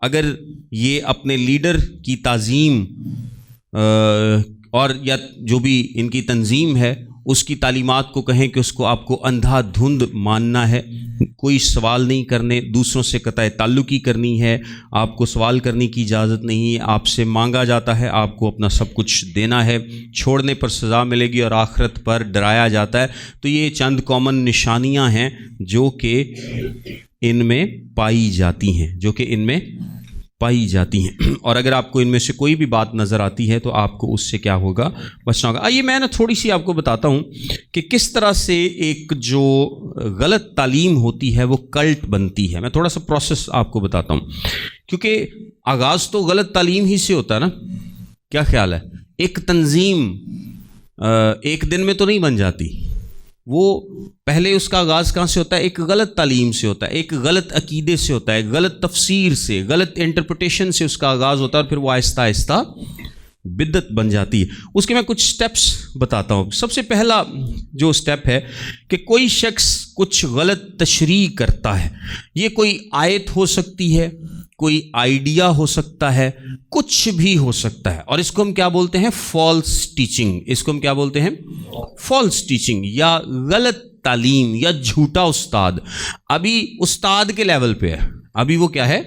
اگر یہ اپنے لیڈر کی تعظیم اور یا جو بھی ان کی تنظیم ہے اس کی تعلیمات کو کہیں کہ اس کو آپ کو اندھا دھند ماننا ہے، کوئی سوال نہیں کرنے، دوسروں سے قطع تعلقی کرنی ہے، آپ کو سوال کرنے کی اجازت نہیں ہے، آپ سے مانگا جاتا ہے، آپ کو اپنا سب کچھ دینا ہے، چھوڑنے پر سزا ملے گی اور آخرت پر ڈرایا جاتا ہے، تو یہ چند کامن نشانیاں ہیں جو کہ ان میں پائی جاتی ہیں، اور اگر آپ کو ان میں سے کوئی بھی بات نظر آتی ہے تو آپ کو اس سے کیا ہوگا، بچنا ہوگا۔ آئیے میں تھوڑی سی آپ کو بتاتا ہوں کہ کس طرح سے ایک جو غلط تعلیم ہوتی ہے وہ کلٹ بنتی ہے۔ میں تھوڑا سا پروسیس آپ کو بتاتا ہوں، کیونکہ آغاز تو غلط تعلیم ہی سے ہوتا ہے نا، کیا خیال ہے؟ ایک تنظیم ایک دن میں تو نہیں بن جاتی، وہ پہلے اس کا آغاز کہاں سے ہوتا ہے؟ ایک غلط تعلیم سے ہوتا ہے، ایک غلط عقیدے سے ہوتا ہے، غلط تفسیر سے، غلط انٹرپریٹیشن سے اس کا آغاز ہوتا ہے، اور پھر وہ آہستہ آہستہ بدعت بن جاتی ہے۔ اس کے میں کچھ سٹیپس بتاتا ہوں۔ سب سے پہلا جو سٹیپ ہے کہ کوئی شخص کچھ غلط تشریح کرتا ہے، یہ کوئی آیت ہو سکتی ہے، کوئی آئیڈیا ہو سکتا ہے، کچھ بھی ہو سکتا ہے، اور اس کو ہم کیا بولتے ہیں؟ False teaching. اس کو ہم کیا بولتے ہیں؟ فالس ٹیچنگ یا غلط تعلیم یا جھوٹا استاد۔ ابھی استاد کے لیول پہ ہے، ابھی وہ کیا ہے؟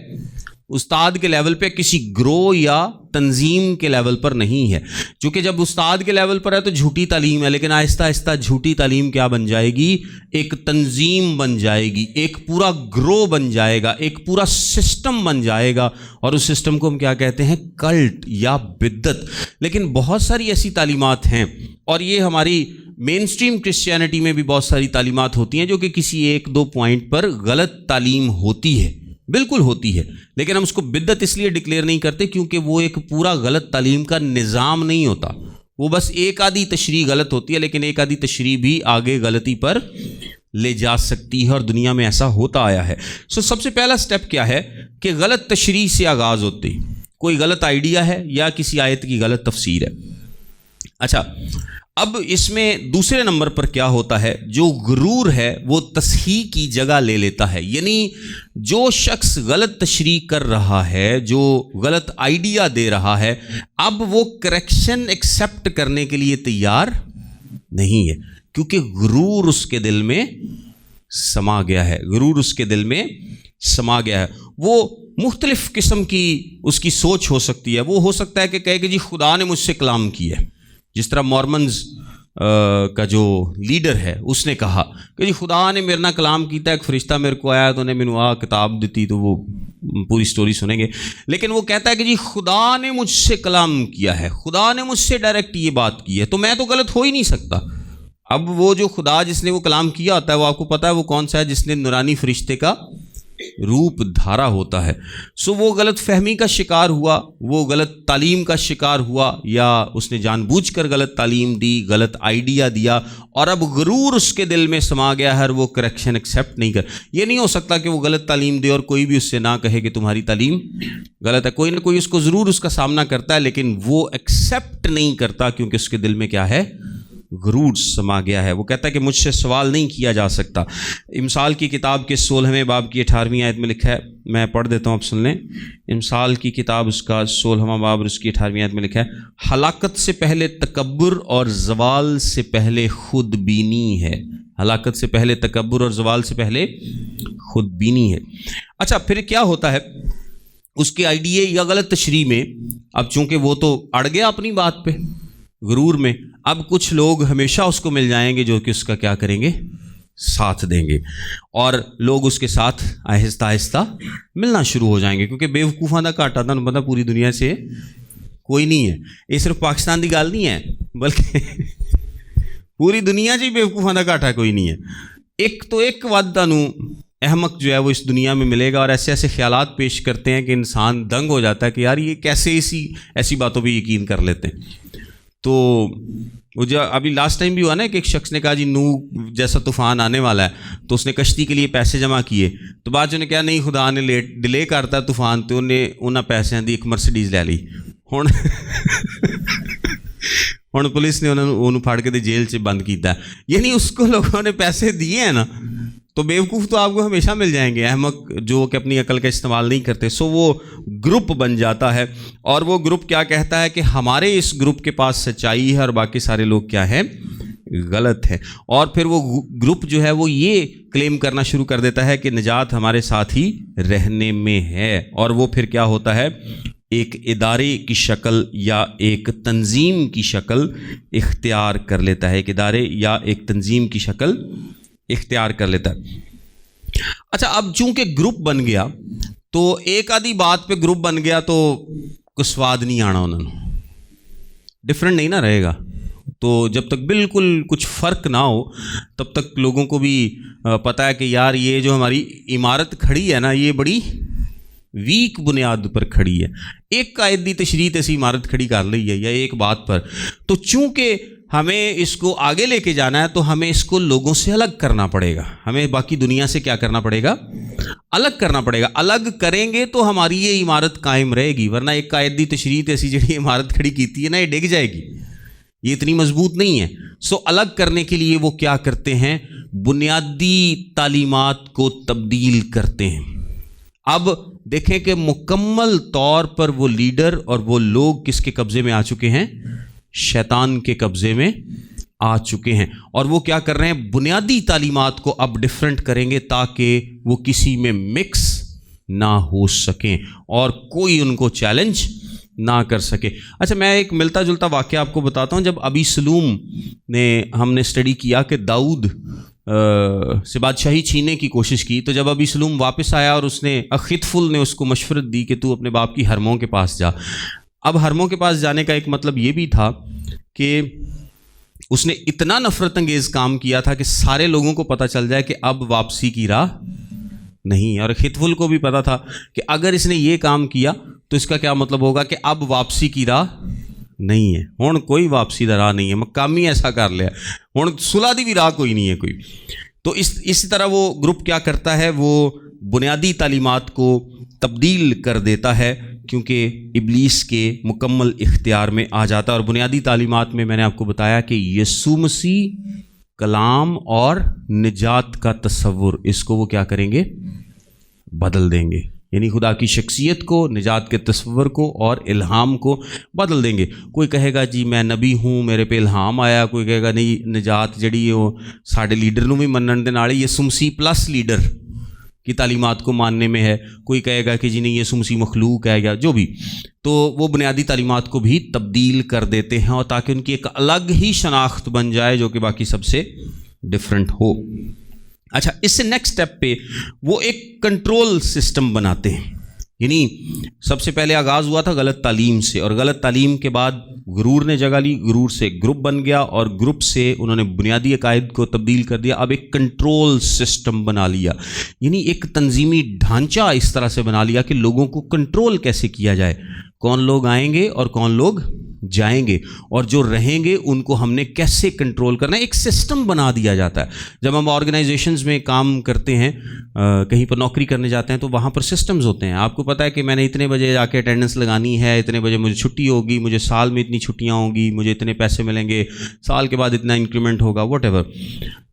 استاد کے لیول پہ، کسی گروہ یا تنظیم کے لیول پر نہیں ہے، چونکہ جب استاد کے لیول پر ہے تو جھوٹی تعلیم ہے، لیکن آہستہ آہستہ جھوٹی تعلیم کیا بن جائے گی؟ ایک تنظیم بن جائے گی، ایک پورا گروہ بن جائے گا، ایک پورا سسٹم بن جائے گا، اور اس سسٹم کو ہم کیا کہتے ہیں؟ کلٹ یا بدعت۔ لیکن بہت ساری ایسی تعلیمات ہیں، اور یہ ہماری مین سٹریم کرسچینٹی میں بھی بہت ساری تعلیمات ہوتی ہیں جو کہ کسی ایک دو پوائنٹ پر غلط تعلیم ہوتی ہے، بالکل ہوتی ہے، لیکن ہم اس کو بدعت اس لیے ڈکلیئر نہیں کرتے کیونکہ وہ ایک پورا غلط تعلیم کا نظام نہیں ہوتا، وہ بس ایک آدھی تشریح غلط ہوتی ہے، لیکن ایک آدھی تشریح بھی آگے غلطی پر لے جا سکتی ہے، اور دنیا میں ایسا ہوتا آیا ہے۔ سب سے پہلا سٹیپ کیا ہے کہ غلط تشریح سے آغاز ہوتی، کوئی غلط آئیڈیا ہے یا کسی آیت کی غلط تفسیر ہے۔ اچھا، اب اس میں دوسرے نمبر پر کیا ہوتا ہے؟ جو غرور ہے وہ تصحیح کی جگہ لے لیتا ہے، یعنی جو شخص غلط تشریح کر رہا ہے، جو غلط آئیڈیا دے رہا ہے، اب وہ کریکشن ایکسیپٹ کرنے کے لیے تیار نہیں ہے، کیونکہ غرور اس کے دل میں سما گیا ہے، غرور اس کے دل میں سما گیا ہے۔ وہ مختلف قسم کی اس کی سوچ ہو سکتی ہے، وہ ہو سکتا ہے کہ کہے کہ جی خدا نے مجھ سے کلام کیا ہے، جس طرح مورمنز کا جو لیڈر ہے اس نے کہا کہ جی خدا نے میرے نہ کلام کیتا ہے، ایک فرشتہ میرے کو آیا تو انہیں مینوں کتاب دیتی، تو وہ پوری سٹوری سنیں گے، لیکن وہ کہتا ہے کہ جی خدا نے مجھ سے کلام کیا ہے، خدا نے مجھ سے ڈائریکٹ یہ بات کی ہے، تو میں تو غلط ہو ہی نہیں سکتا۔ اب وہ جو خدا جس نے وہ کلام کیا ہوتا ہے وہ آپ کو پتہ ہے وہ کون سا ہے؟ جس نے نورانی فرشتے کا روپ دھارا ہوتا ہے۔ وہ غلط فہمی کا شکار ہوا، وہ غلط تعلیم کا شکار ہوا، یا اس نے جان بوجھ کر غلط تعلیم دی، غلط آئیڈیا دیا، اور اب غرور اس کے دل میں سما گیا ہے، وہ کریکشن ایکسیپٹ نہیں کر۔ یہ نہیں ہو سکتا کہ وہ غلط تعلیم دے اور کوئی بھی اس سے نہ کہے کہ تمہاری تعلیم غلط ہے، کوئی نہ کوئی اس کو ضرور اس کا سامنا کرتا ہے، لیکن وہ ایکسیپٹ نہیں کرتا کیونکہ اس کے دل میں کیا ہے؟ غرور سما گیا ہے۔ وہ کہتا ہے کہ مجھ سے سوال نہیں کیا جا سکتا۔ امثال کی کتاب کے 16ویں باب کی 18ویں آیت میں لکھا ہے، میں پڑھ دیتا ہوں، آپ سن لیں۔ امثال کی کتاب اس کا 16واں باب اور اس کی 18ویں آیت میں لکھا ہے، ہلاکت سے پہلے تکبر اور زوال سے پہلے خود بینی ہے۔ ہلاکت سے پہلے تکبر اور زوال سے پہلے خود بینی ہے۔ اچھا، پھر کیا ہوتا ہے؟ اس کے آئیڈیے یا غلط تشریح میں اب چونکہ وہ تو اڑ گیا اپنی بات پہ غرور میں، اب کچھ لوگ ہمیشہ اس کو مل جائیں گے جو کہ اس کا کیا کریں گے؟ ساتھ دیں گے، اور لوگ اس کے ساتھ آہستہ آہستہ ملنا شروع ہو جائیں گے، کیونکہ بے وقوفاں دا گھاٹا تھا پتہ پوری دنیا سے کوئی نہیں ہے۔ یہ صرف پاکستان کی گل نہیں ہے بلکہ پوری دنیا سے بے وقوفاں دا گھاٹا کوئی نہیں ہے۔ ایک تو ایک وعد تانوں احمق جو ہے وہ اس دنیا میں ملے گا، اور ایسے ایسے خیالات پیش کرتے ہیں کہ انسان دنگ ہو جاتا ہے کہ یار یہ کیسے ایسی باتوں پہ یقین کر لیتے ہیں۔ تو وہ جو ابھی لاسٹ ٹائم بھی ہوا نا کہ ایک شخص نے کہا جی نوح جیسا طوفان آنے والا ہے، تو اس نے کشتی کے لیے پیسے جمع کیے، تو بعد جو نے کہا نہیں خدا نے ڈیلے کرتا طوفان، تو انہیں پیسے دی ایک مرسیڈیز لے لی۔ ہوں ہن پولیس نے انہوں پھڑ کے جیل 'ਚ بند کیتا ہے. یعنی اس کو لوگوں نے پیسے دیے ہیں نا, تو بیوقوف تو آپ کو ہمیشہ مل جائیں گے, احمق جو کہ اپنی عقل کا استعمال نہیں کرتے. سو وہ گروپ بن جاتا ہے, اور وہ گروپ کیا کہتا ہے کہ ہمارے اس گروپ کے پاس سچائی ہے اور باقی سارے لوگ کیا ہیں, غلط ہے. اور پھر وہ گروپ جو ہے وہ یہ کلیم کرنا شروع کر دیتا ہے کہ نجات ہمارے ساتھ ہی رہنے میں ہے, اور وہ پھر کیا ہوتا ہے, ایک ادارے کی شکل یا ایک تنظیم کی شکل اختیار کر لیتا ہے, ایک ادارے یا ایک تنظیم کی شکل اختیار کر لیتا ہے. اچھا, اب چونکہ گروپ بن گیا تو ایک آدھی بات پہ گروپ بن گیا تو کچھ سواد نہیں آنا, انہوں نے ڈفرینٹ نہیں نا رہے گا. تو جب تک بالکل کچھ فرق نہ ہو تب تک لوگوں کو بھی پتہ ہے کہ یار یہ جو ہماری عمارت کھڑی ہے نا, یہ بڑی ویک بنیاد پر کھڑی ہے. ایک قائد دی تشریح ایسی عمارت کھڑی کر لی ہے یا ایک بات پر, تو چونکہ ہمیں اس کو آگے لے کے جانا ہے تو ہمیں اس کو لوگوں سے الگ کرنا پڑے گا, ہمیں باقی دنیا سے کیا کرنا پڑے گا, الگ کرنا پڑے گا. الگ کریں گے تو ہماری یہ عمارت قائم رہے گی, ورنہ ایک قائد دی تشریح ایسی جڑی عمارت کھڑی کیتی ہے نا, یہ ڈگ جائے گی, یہ اتنی مضبوط نہیں ہے. سو الگ کرنے کے لیے وہ کیا کرتے ہیں, بنیادی تعلیمات کو تبدیل کرتے ہیں. اب دیکھیں کہ مکمل طور پر وہ لیڈر اور وہ لوگ کس کے قبضے میں آ چکے ہیں, شیطان کے قبضے میں آ چکے ہیں. اور وہ کیا کر رہے ہیں, بنیادی تعلیمات کو اب ڈیفرنٹ کریں گے تاکہ وہ کسی میں مکس نہ ہو سکیں اور کوئی ان کو چیلنج نہ کر سکے. اچھا, میں ایک ملتا جلتا واقعہ آپ کو بتاتا ہوں. جب ابی سلوم نے ہم نے اسٹڈی کیا کہ داؤد سے بادشاہی چھیننے کی کوشش کی, تو جب ابی سلوم واپس آیا اور اس نے اخیتفل نے اس کو مشورت دی کہ تو اپنے باپ کی حرموں کے پاس جا. اب حرموں کے پاس جانے کا ایک مطلب یہ بھی تھا کہ اس نے اتنا نفرت انگیز کام کیا تھا کہ سارے لوگوں کو پتہ چل جائے کہ اب واپسی کی راہ نہیں ہے. اور خطفل کو بھی پتا تھا کہ اگر اس نے یہ کام کیا تو اس کا کیا مطلب ہوگا کہ اب واپسی کی راہ نہیں ہے. ہوں کوئی واپسی دا راہ نہیں ہے, مقامی ایسا کر لیا, ہوں صلح دی بھی راہ کوئی نہیں ہے کوئی. تو اسی طرح وہ گروپ کیا کرتا ہے, وہ بنیادی تعلیمات کو تبدیل کر دیتا ہے کیونکہ ابلیس کے مکمل اختیار میں آ جاتا ہے. اور بنیادی تعلیمات میں نے آپ کو بتایا کہ یسوع مسیح کلام اور نجات کا تصور, اس کو وہ کیا کریں گے, بدل دیں گے. یعنی خدا کی شخصیت کو, نجات کے تصور کو اور الہام کو بدل دیں گے. کوئی کہے گا جی میں نبی ہوں, میرے پہ الہام آیا. کوئی کہے گا نہیں, نجات جڑی وہ ساڈے لیڈر نوں بھی منن دے نال یسوع مسیح پلس لیڈر کی تعلیمات کو ماننے میں ہے. کوئی کہے گا کہ جی نہیں یسوع مسیح مخلوق ہے یا جو بھی. تو وہ بنیادی تعلیمات کو بھی تبدیل کر دیتے ہیں اور تاکہ ان کی ایک الگ ہی شناخت بن جائے جو کہ باقی سب سے ڈفرینٹ ہو. اچھا, اس سے نیکسٹ اسٹیپ پہ وہ ایک کنٹرول سسٹم بناتے ہیں. یعنی سب سے پہلے آغاز ہوا تھا غلط تعلیم سے, اور غلط تعلیم کے بعد غرور نے جگہ لی, غرور سے گروپ بن گیا اور گروپ سے انہوں نے بنیادی عقائد کو تبدیل کر دیا. اب ایک کنٹرول سسٹم بنا لیا, یعنی ایک تنظیمی ڈھانچہ اس طرح سے بنا لیا کہ لوگوں کو کنٹرول کیسے کیا جائے, کون لوگ آئیں گے اور کون لوگ جائیں گے, اور جو رہیں گے ان کو ہم نے کیسے کنٹرول کرنا ہے. ایک سسٹم بنا دیا جاتا ہے. جب ہم آرگنائزیشنز میں کام کرتے ہیں, کہیں پر نوکری کرنے جاتے ہیں, تو وہاں پر سسٹمز ہوتے ہیں. آپ کو پتہ ہے کہ میں نے اتنے بجے جا کے اٹینڈنس لگانی ہے, اتنے بجے مجھے چھٹی ہوگی, مجھے سال میں اتنی چھٹیاں ہوں گی, مجھے اتنے پیسے ملیں گے, سال کے بعد اتنا انکریمنٹ ہوگا, واٹ ایور.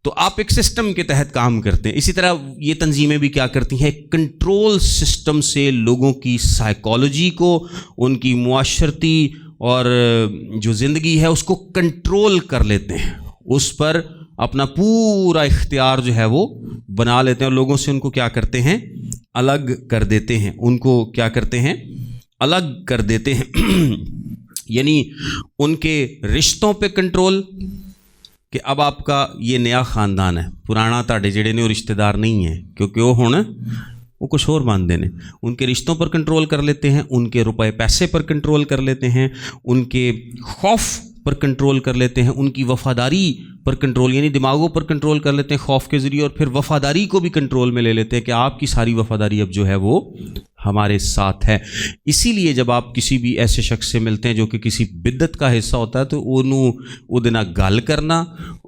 تو آپ ایک سسٹم کے تحت کام کرتے ہیں. اسی طرح یہ تنظیمیں بھی کیا کرتی ہیں, کنٹرول سسٹم سے لوگوں کی سائیکالوجی کو, ان کی معاشرتی اور جو زندگی ہے اس کو کنٹرول کر لیتے ہیں, اس پر اپنا پورا اختیار جو ہے وہ بنا لیتے ہیں, اور لوگوں سے ان کو کیا کرتے ہیں, الگ کر دیتے ہیں. ان کو کیا کرتے ہیں, الگ کر دیتے ہیں. یعنی ان کے رشتوں پہ کنٹرول, کہ اب آپ کا یہ نیا خاندان ہے, پرانا تاڑے جڑے نے وہ رشتہ دار نہیں ہیں کیونکہ وہ ہوں وہ کچھ اور مانتے ہیں. ان کے رشتوں پر کنٹرول کر لیتے ہیں, ان کے روپے پیسے پر کنٹرول کر لیتے ہیں, ان کے خوف پر کنٹرول کر لیتے ہیں, ان کی وفاداری پر کنٹرول, یعنی دماغوں پر کنٹرول کر لیتے ہیں خوف کے ذریعے, اور پھر وفاداری کو بھی کنٹرول میں لے لیتے ہیں کہ آپ کی ساری وفاداری اب جو ہے وہ ہمارے ساتھ ہے. اسی لیے جب آپ کسی بھی ایسے شخص سے ملتے ہیں جو کہ کسی بدعت کا حصہ ہوتا ہے, تو انہوں وہ دینا گل کرنا,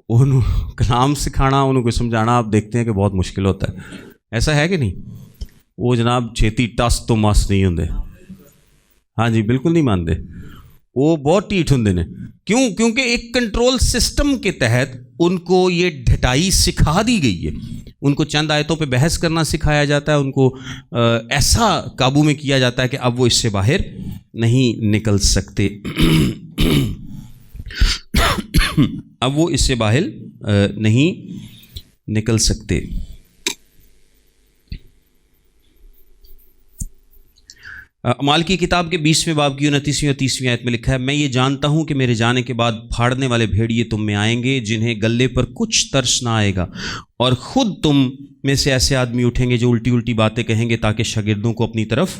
انہوں کلام سکھانا, انہوں کو سمجھانا, آپ دیکھتے ہیں کہ بہت مشکل ہوتا ہے. ایسا ہے کہ نہیں؟ وہ جناب چھیتی ٹس تو مس نہیں ہوندے. ہاں جی, بالکل نہیں مانتے. وہ بہت ٹھیٹ ہوندے نے. کیوں؟ کیونکہ ایک کنٹرول سسٹم کے تحت ان کو یہ ڈھٹائی سکھا دی گئی ہے. ان کو چند آیتوں پہ بحث کرنا سکھایا جاتا ہے, ان کو ایسا قابو میں کیا جاتا ہے کہ اب وہ اس سے باہر نہیں نکل سکتے. اب وہ اس سے باہر نہیں نکل سکتے. اعمال کی کتاب کے 20ویں باب کی 29ویں اور 30ویں آیت میں لکھا ہے, میں یہ جانتا ہوں کہ میرے جانے کے بعد پھاڑنے والے بھیڑیے تم میں آئیں گے جنہیں گلے پر کچھ ترس نہ آئے گا, اور خود تم میں سے ایسے آدمی اٹھیں گے جو الٹی الٹی باتیں کہیں گے تاکہ شاگردوں کو اپنی طرف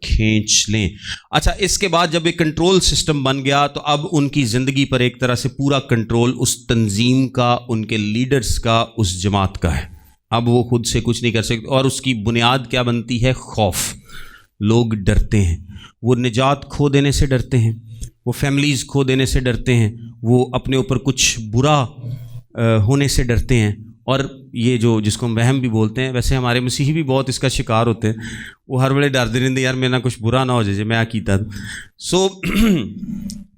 کھینچ لیں. اچھا, اس کے بعد جب ایک کنٹرول سسٹم بن گیا تو اب ان کی زندگی پر ایک طرح سے پورا کنٹرول اس تنظیم کا, ان کے لیڈرز کا, اس جماعت کا ہے. اب وہ خود سے کچھ نہیں کر سکتے, اور اس کی بنیاد کیا بنتی ہے؟ خوف. لوگ ڈرتے ہیں, وہ نجات کھو دینے سے ڈرتے ہیں, وہ فیملیز کھو دینے سے ڈرتے ہیں, وہ اپنے اوپر کچھ برا ہونے سے ڈرتے ہیں. اور یہ جو جس کو ہم وہم بھی بولتے ہیں, ویسے ہمارے مسیحی بھی بہت اس کا شکار ہوتے ہیں. وہ ہر ویلے ڈرتے رہتے یار میرے نہ کچھ برا نہ ہو جائے میں کیتا. سو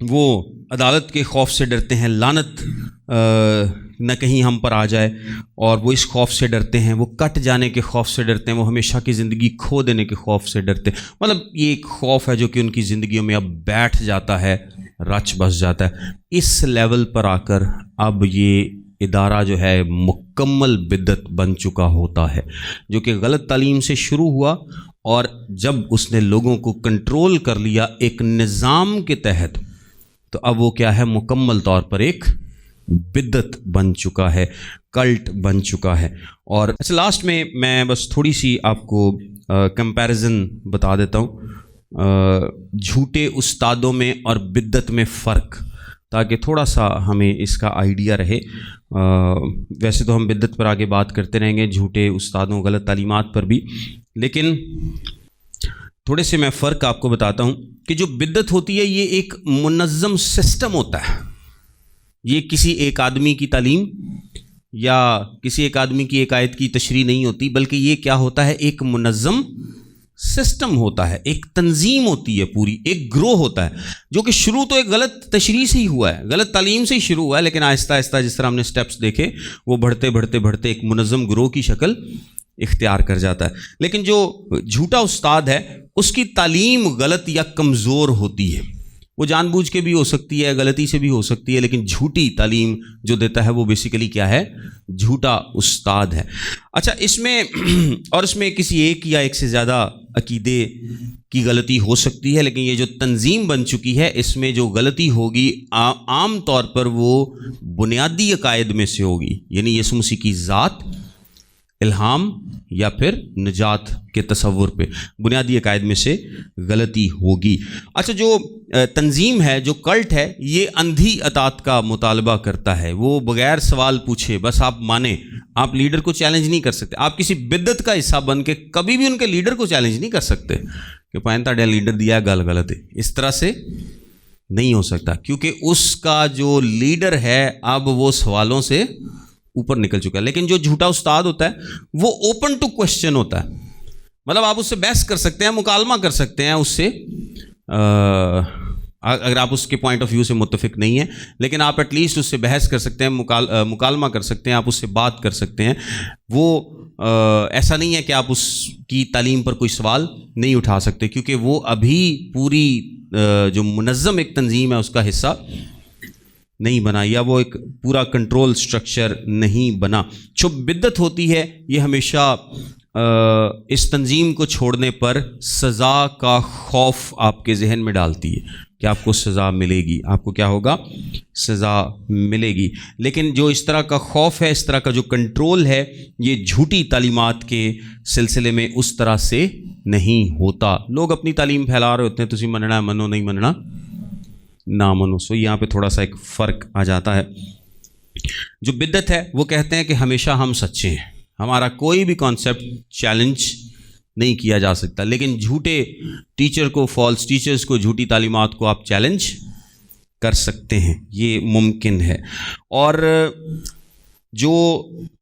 وہ عدالت کے خوف سے ڈرتے ہیں, لعنت نہ کہیں ہم پر آ جائے, اور وہ اس خوف سے ڈرتے ہیں, وہ کٹ جانے کے خوف سے ڈرتے ہیں, وہ ہمیشہ کی زندگی کھو دینے کے خوف سے ڈرتے ہیں. مطلب یہ ایک خوف ہے جو کہ ان کی زندگیوں میں اب بیٹھ جاتا ہے, رچ بس جاتا ہے. اس لیول پر آ کر اب یہ ادارہ جو ہے مکمل بدعت بن چکا ہوتا ہے, جو کہ غلط تعلیم سے شروع ہوا, اور جب اس نے لوگوں کو کنٹرول کر لیا ایک نظام کے تحت, تو اب وہ کیا ہے؟ مکمل طور پر ایک بدعت بن چکا ہے, کلٹ بن چکا ہے. اور اچھا, لاسٹ میں بس تھوڑی سی آپ کو کمپیریزن بتا دیتا ہوں جھوٹے استادوں میں اور بدعت میں فرق, تاکہ تھوڑا سا ہمیں اس کا آئیڈیا رہے. ویسے تو ہم بدعت پر آگے بات کرتے رہیں گے, جھوٹے استادوں, غلط تعلیمات پر بھی, لیکن تھوڑے سے میں فرق آپ کو بتاتا ہوں کہ جو بدعت ہوتی ہے یہ ایک منظم سسٹم ہوتا ہے. یہ کسی ایک آدمی کی تعلیم یا کسی ایک آدمی کی ایک آیت کی تشریح نہیں ہوتی, بلکہ یہ کیا ہوتا ہے؟ ایک منظم سسٹم ہوتا ہے, ایک تنظیم ہوتی ہے پوری, ایک گروہ ہوتا ہے, جو کہ شروع تو ایک غلط تشریح سے ہی ہوا ہے, غلط تعلیم سے ہی شروع ہوا ہے, لیکن آہستہ آہستہ جس طرح ہم نے سٹیپس دیکھے وہ بڑھتے بڑھتے بڑھتے ایک منظم گروہ کی شکل اختیار کر جاتا ہے. لیکن جو جھوٹا استاد ہے اس کی تعلیم غلط یا کمزور ہوتی ہے, وہ جان بوجھ کے بھی ہو سکتی ہے, غلطی سے بھی ہو سکتی ہے, لیکن جھوٹی تعلیم جو دیتا ہے وہ بیسیکلی کیا ہے؟ جھوٹا استاد ہے. اچھا, اس میں کسی ایک یا ایک سے زیادہ عقیدے کی غلطی ہو سکتی ہے, لیکن یہ جو تنظیم بن چکی ہے اس میں جو غلطی ہوگی عام طور پر وہ بنیادی عقائد میں سے ہوگی, یعنی یسوع مسیح کی ذات, الہام یا پھر نجات کے تصور پہ بنیادی عقائد میں سے غلطی ہوگی. اچھا, جو تنظیم ہے, جو کلٹ ہے, یہ اندھی اطاعت کا مطالبہ کرتا ہے. وہ بغیر سوال پوچھے بس آپ مانیں, آپ لیڈر کو چیلنج نہیں کر سکتے. آپ کسی بدعت کا حصہ بن کے کبھی بھی ان کے لیڈر کو چیلنج نہیں کر سکتے کہ پائنتا ڈیا لیڈر دیا ہے گل غلط ہے. اس طرح سے نہیں ہو سکتا, کیونکہ اس کا جو لیڈر ہے اب وہ سوالوں سے اوپر نکل چکا ہے. لیکن جو جھوٹا استاد ہوتا ہے وہ اوپن ٹو کوشچن ہوتا ہے, مطلب آپ اس سے بحث کر سکتے ہیں, مکالمہ کر سکتے ہیں اس سے, اگر آپ اس کے پوائنٹ آف ویو سے متفق نہیں ہیں, لیکن آپ ایٹ لیسٹ اس سے بحث کر سکتے ہیں, مکالمہ کر سکتے ہیں, آپ اس سے بات کر سکتے ہیں. وہ ایسا نہیں ہے کہ آپ اس کی تعلیم پر کوئی سوال نہیں اٹھا سکتے, کیونکہ وہ ابھی پوری جو منظم ایک تنظیم ہے اس کا حصہ نہیں بنا, یا وہ ایک پورا کنٹرول سٹرکچر نہیں بنا. جو بدعت ہوتی ہے یہ ہمیشہ اس تنظیم کو چھوڑنے پر سزا کا خوف آپ کے ذہن میں ڈالتی ہے کہ آپ کو سزا ملے گی, آپ کو کیا ہوگا؟ سزا ملے گی. لیکن جو اس طرح کا خوف ہے, اس طرح کا جو کنٹرول ہے, یہ جھوٹی تعلیمات کے سلسلے میں اس طرح سے نہیں ہوتا. لوگ اپنی تعلیم پھیلا رہے ہوتے ہیں, تسی مننا ہے منو, نہیں مننا نہ منو. سو یہاں پہ تھوڑا سا ایک فرق آ جاتا ہے. جو بدعت ہے وہ کہتے ہیں کہ ہمیشہ ہم سچے ہیں, ہمارا کوئی بھی کانسیپٹ چیلنج نہیں کیا جا سکتا. لیکن جھوٹے ٹیچر کو, فالس ٹیچرز کو, جھوٹی تعلیمات کو آپ چیلنج کر سکتے ہیں, یہ ممکن ہے. اور جو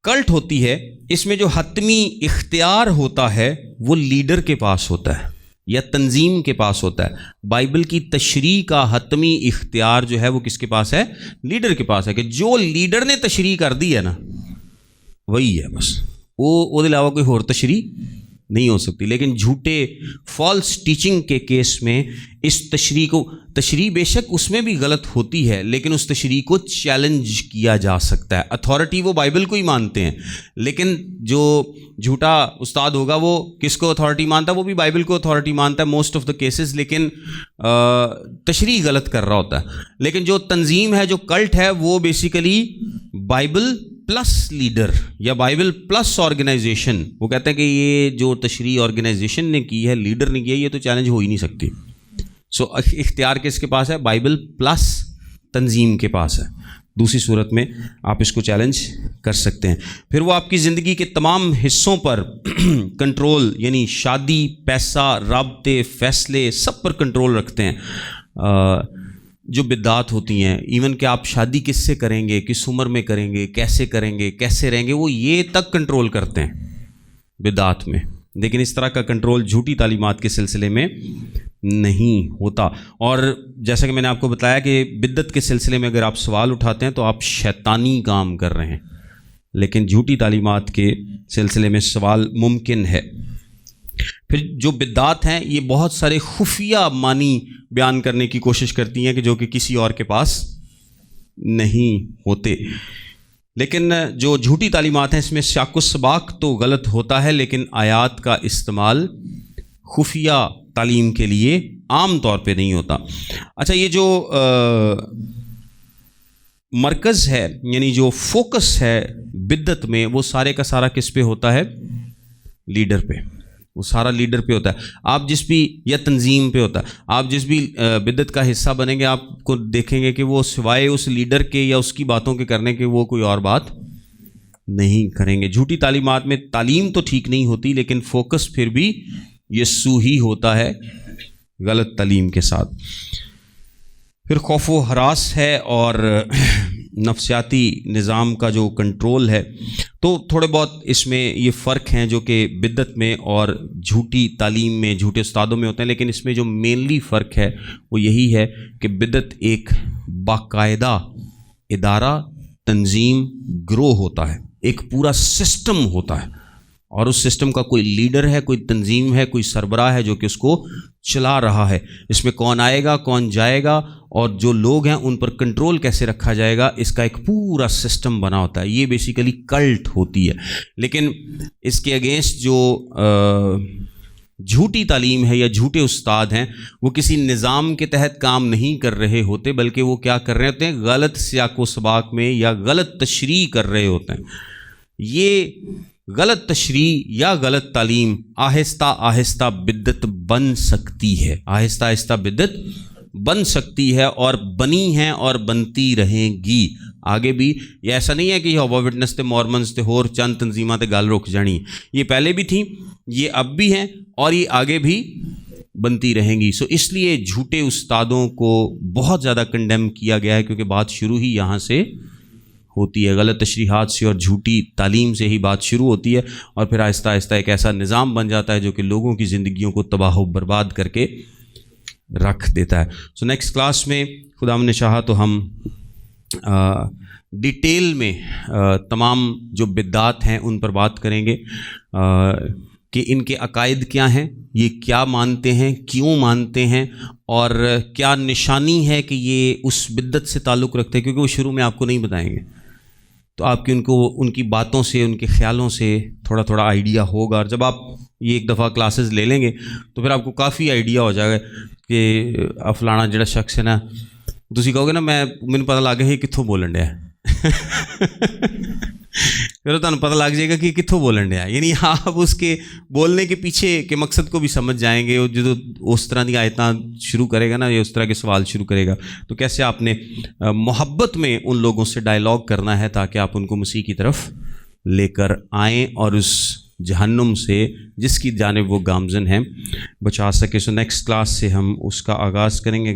کلٹ ہوتی ہے اس میں جو حتمی اختیار ہوتا ہے وہ لیڈر کے پاس ہوتا ہے. یا تنظیم کے پاس ہوتا ہے. بائبل کی تشریح کا حتمی اختیار جو ہے وہ کس کے پاس ہے؟ لیڈر کے پاس ہے. کہ جو لیڈر نے تشریح کر دی ہے نا وہی ہے بس, وہ علاوہ کوئی اور تشریح نہیں ہو سکتی. لیکن جھوٹے فالس ٹیچنگ کے کیس میں اس تشریح بے شک اس میں بھی غلط ہوتی ہے, لیکن اس تشریح کو چیلنج کیا جا سکتا ہے. اتھارٹی وہ بائبل کو ہی مانتے ہیں, لیکن جو جھوٹا استاد ہوگا وہ کس کو اتھارٹی مانتا ہے؟ وہ بھی بائبل کو اتھارٹی مانتا ہے موسٹ آف دا کیسز, لیکن تشریح غلط کر رہا ہوتا ہے. لیکن جو تنظیم ہے, جو کلٹ ہے, وہ بیسیکلی بائبل پلس لیڈر یا بائبل پلس آرگنائزیشن, وہ کہتے ہیں کہ یہ جو تشریح آرگنائزیشن نے کی ہے, لیڈر نے کیا ہے, یہ تو چیلنج ہو ہی نہیں سکتی. سو اختیار کس کے پاس ہے؟ بائبل پلس تنظیم کے پاس ہے. دوسری صورت میں آپ اس کو چیلنج کر سکتے ہیں. پھر وہ آپ کی زندگی کے تمام حصوں پر کنٹرول, یعنی شادی, پیسہ, رابطے, فیصلے, سب پر کنٹرول رکھتے ہیں. جو بدعات ہوتی ہیں, ایون کہ آپ شادی کس سے کریں گے, کس عمر میں کریں گے, کیسے کریں گے, کیسے رہیں گے, وہ یہ تک کنٹرول کرتے ہیں بدعات میں. لیکن اس طرح کا کنٹرول جھوٹی تعلیمات کے سلسلے میں نہیں ہوتا. اور جیسا کہ میں نے آپ کو بتایا کہ بدعت کے سلسلے میں اگر آپ سوال اٹھاتے ہیں تو آپ شیطانی کام کر رہے ہیں, لیکن جھوٹی تعلیمات کے سلسلے میں سوال ممکن ہے. پھر جو بدعات ہیں یہ بہت سارے خفیہ معنی بیان کرنے کی کوشش کرتی ہیں کہ جو کہ کسی اور کے پاس نہیں ہوتے. لیکن جو جھوٹی تعلیمات ہیں اس میں شاق و سباق تو غلط ہوتا ہے, لیکن آیات کا استعمال خفیہ تعلیم کے لیے عام طور پہ نہیں ہوتا. اچھا, یہ جو مرکز ہے, یعنی جو فوکس ہے بدعت میں, وہ سارے کا سارا کس پہ ہوتا ہے؟ لیڈر پہ. وہ سارا لیڈر پہ ہوتا ہے. آپ جس بھی, یا تنظیم پہ ہوتا ہے, آپ جس بھی بدعت کا حصہ بنیں گے, آپ کو دیکھیں گے کہ وہ سوائے اس لیڈر کے یا اس کی باتوں کے کرنے کے وہ کوئی اور بات نہیں کریں گے. جھوٹی تعلیمات میں تعلیم تو ٹھیک نہیں ہوتی, لیکن فوکس پھر بھی یسوع ہی ہوتا ہے غلط تعلیم کے ساتھ. پھر خوف و ہراس ہے اور نفسیاتی نظام کا جو کنٹرول ہے. تو تھوڑے بہت اس میں یہ فرق ہیں جو کہ بدعت میں اور جھوٹی تعلیم میں, جھوٹے استادوں میں ہوتے ہیں. لیکن اس میں جو مینلی فرق ہے وہ یہی ہے کہ بدعت ایک باقاعدہ ادارہ, تنظیم, گروہ ہوتا ہے, ایک پورا سسٹم ہوتا ہے, اور اس سسٹم کا کوئی لیڈر ہے, کوئی تنظیم ہے, کوئی سربراہ ہے جو کہ اس کو چلا رہا ہے. اس میں کون آئے گا, کون جائے گا, اور جو لوگ ہیں ان پر کنٹرول کیسے رکھا جائے گا, اس کا ایک پورا سسٹم بنا ہوتا ہے. یہ بیسیکلی کلٹ ہوتی ہے. لیکن اس کے اگینسٹ جو جھوٹی تعلیم ہے یا جھوٹے استاد ہیں, وہ کسی نظام کے تحت کام نہیں کر رہے ہوتے, بلکہ وہ کیا کر رہے ہوتے ہیں؟ غلط سیاق و سباق میں یا غلط تشریح کر رہے ہوتے ہیں. یہ غلط تشریح یا غلط تعلیم آہستہ آہستہ بدعت بن سکتی ہے, آہستہ آہستہ بدعت بن سکتی ہے, اور بنی ہیں اور بنتی رہیں گی آگے بھی. یہ ایسا نہیں ہے کہ یہ وٹنس تے, مورمنز تے, اور چند تنظیمات تے گل رک جانی. یہ پہلے بھی تھیں, یہ اب بھی ہیں, اور یہ آگے بھی بنتی رہیں گی. سو اس لیے جھوٹے استادوں کو بہت زیادہ کنڈیم کیا گیا ہے, کیونکہ بات شروع ہی یہاں سے ہوتی ہے, غلط تشریحات سے اور جھوٹی تعلیم سے ہی بات شروع ہوتی ہے, اور پھر آہستہ آہستہ ایک ایسا نظام بن جاتا ہے جو کہ لوگوں کی زندگیوں کو تباہ و برباد کر کے رکھ دیتا ہے. سو نیکسٹ کلاس میں خدا نے چاہا تو ہم ڈیٹیل میں تمام جو بدعات ہیں ان پر بات کریں گے کہ ان کے عقائد کیا ہیں, یہ کیا مانتے ہیں, کیوں مانتے ہیں, اور کیا نشانی ہے کہ یہ اس بدعت سے تعلق رکھتے ہیں, کیونکہ وہ شروع میں آپ کو نہیں بتائیں گے. تو آپ کی ان کی باتوں سے, ان کے خیالوں سے تھوڑا تھوڑا آئیڈیا ہوگا, اور جب آپ یہ ایک دفعہ کلاسز لے لیں گے تو پھر آپ کو کافی آئیڈیا ہو جائے گا کہ فلانا جڑا شخص ہے نا, تسی کہو گے نا مینوں پتہ لگ گیا یہ کتھوں بولن ڈیا پھر تمہیں پتہ لگ جائے گا کہ کتھوں بولن ڈیا. یعنی آپ اس کے بولنے کے پیچھے کے مقصد کو بھی سمجھ جائیں گے. جو اس طرح کی آیتاں شروع کرے گا نا, یا اس طرح کے سوال شروع کرے گا, تو کیسے آپ نے محبت میں ان لوگوں سے ڈائلاگ کرنا ہے تاکہ آپ ان کو مسیح کی طرف لے کر آئیں اور اس جہنم سے جس کی جانب وہ گامزن ہیں بچا سکے. سو نیکسٹ کلاس سے ہم اس کا آغاز کریں گے.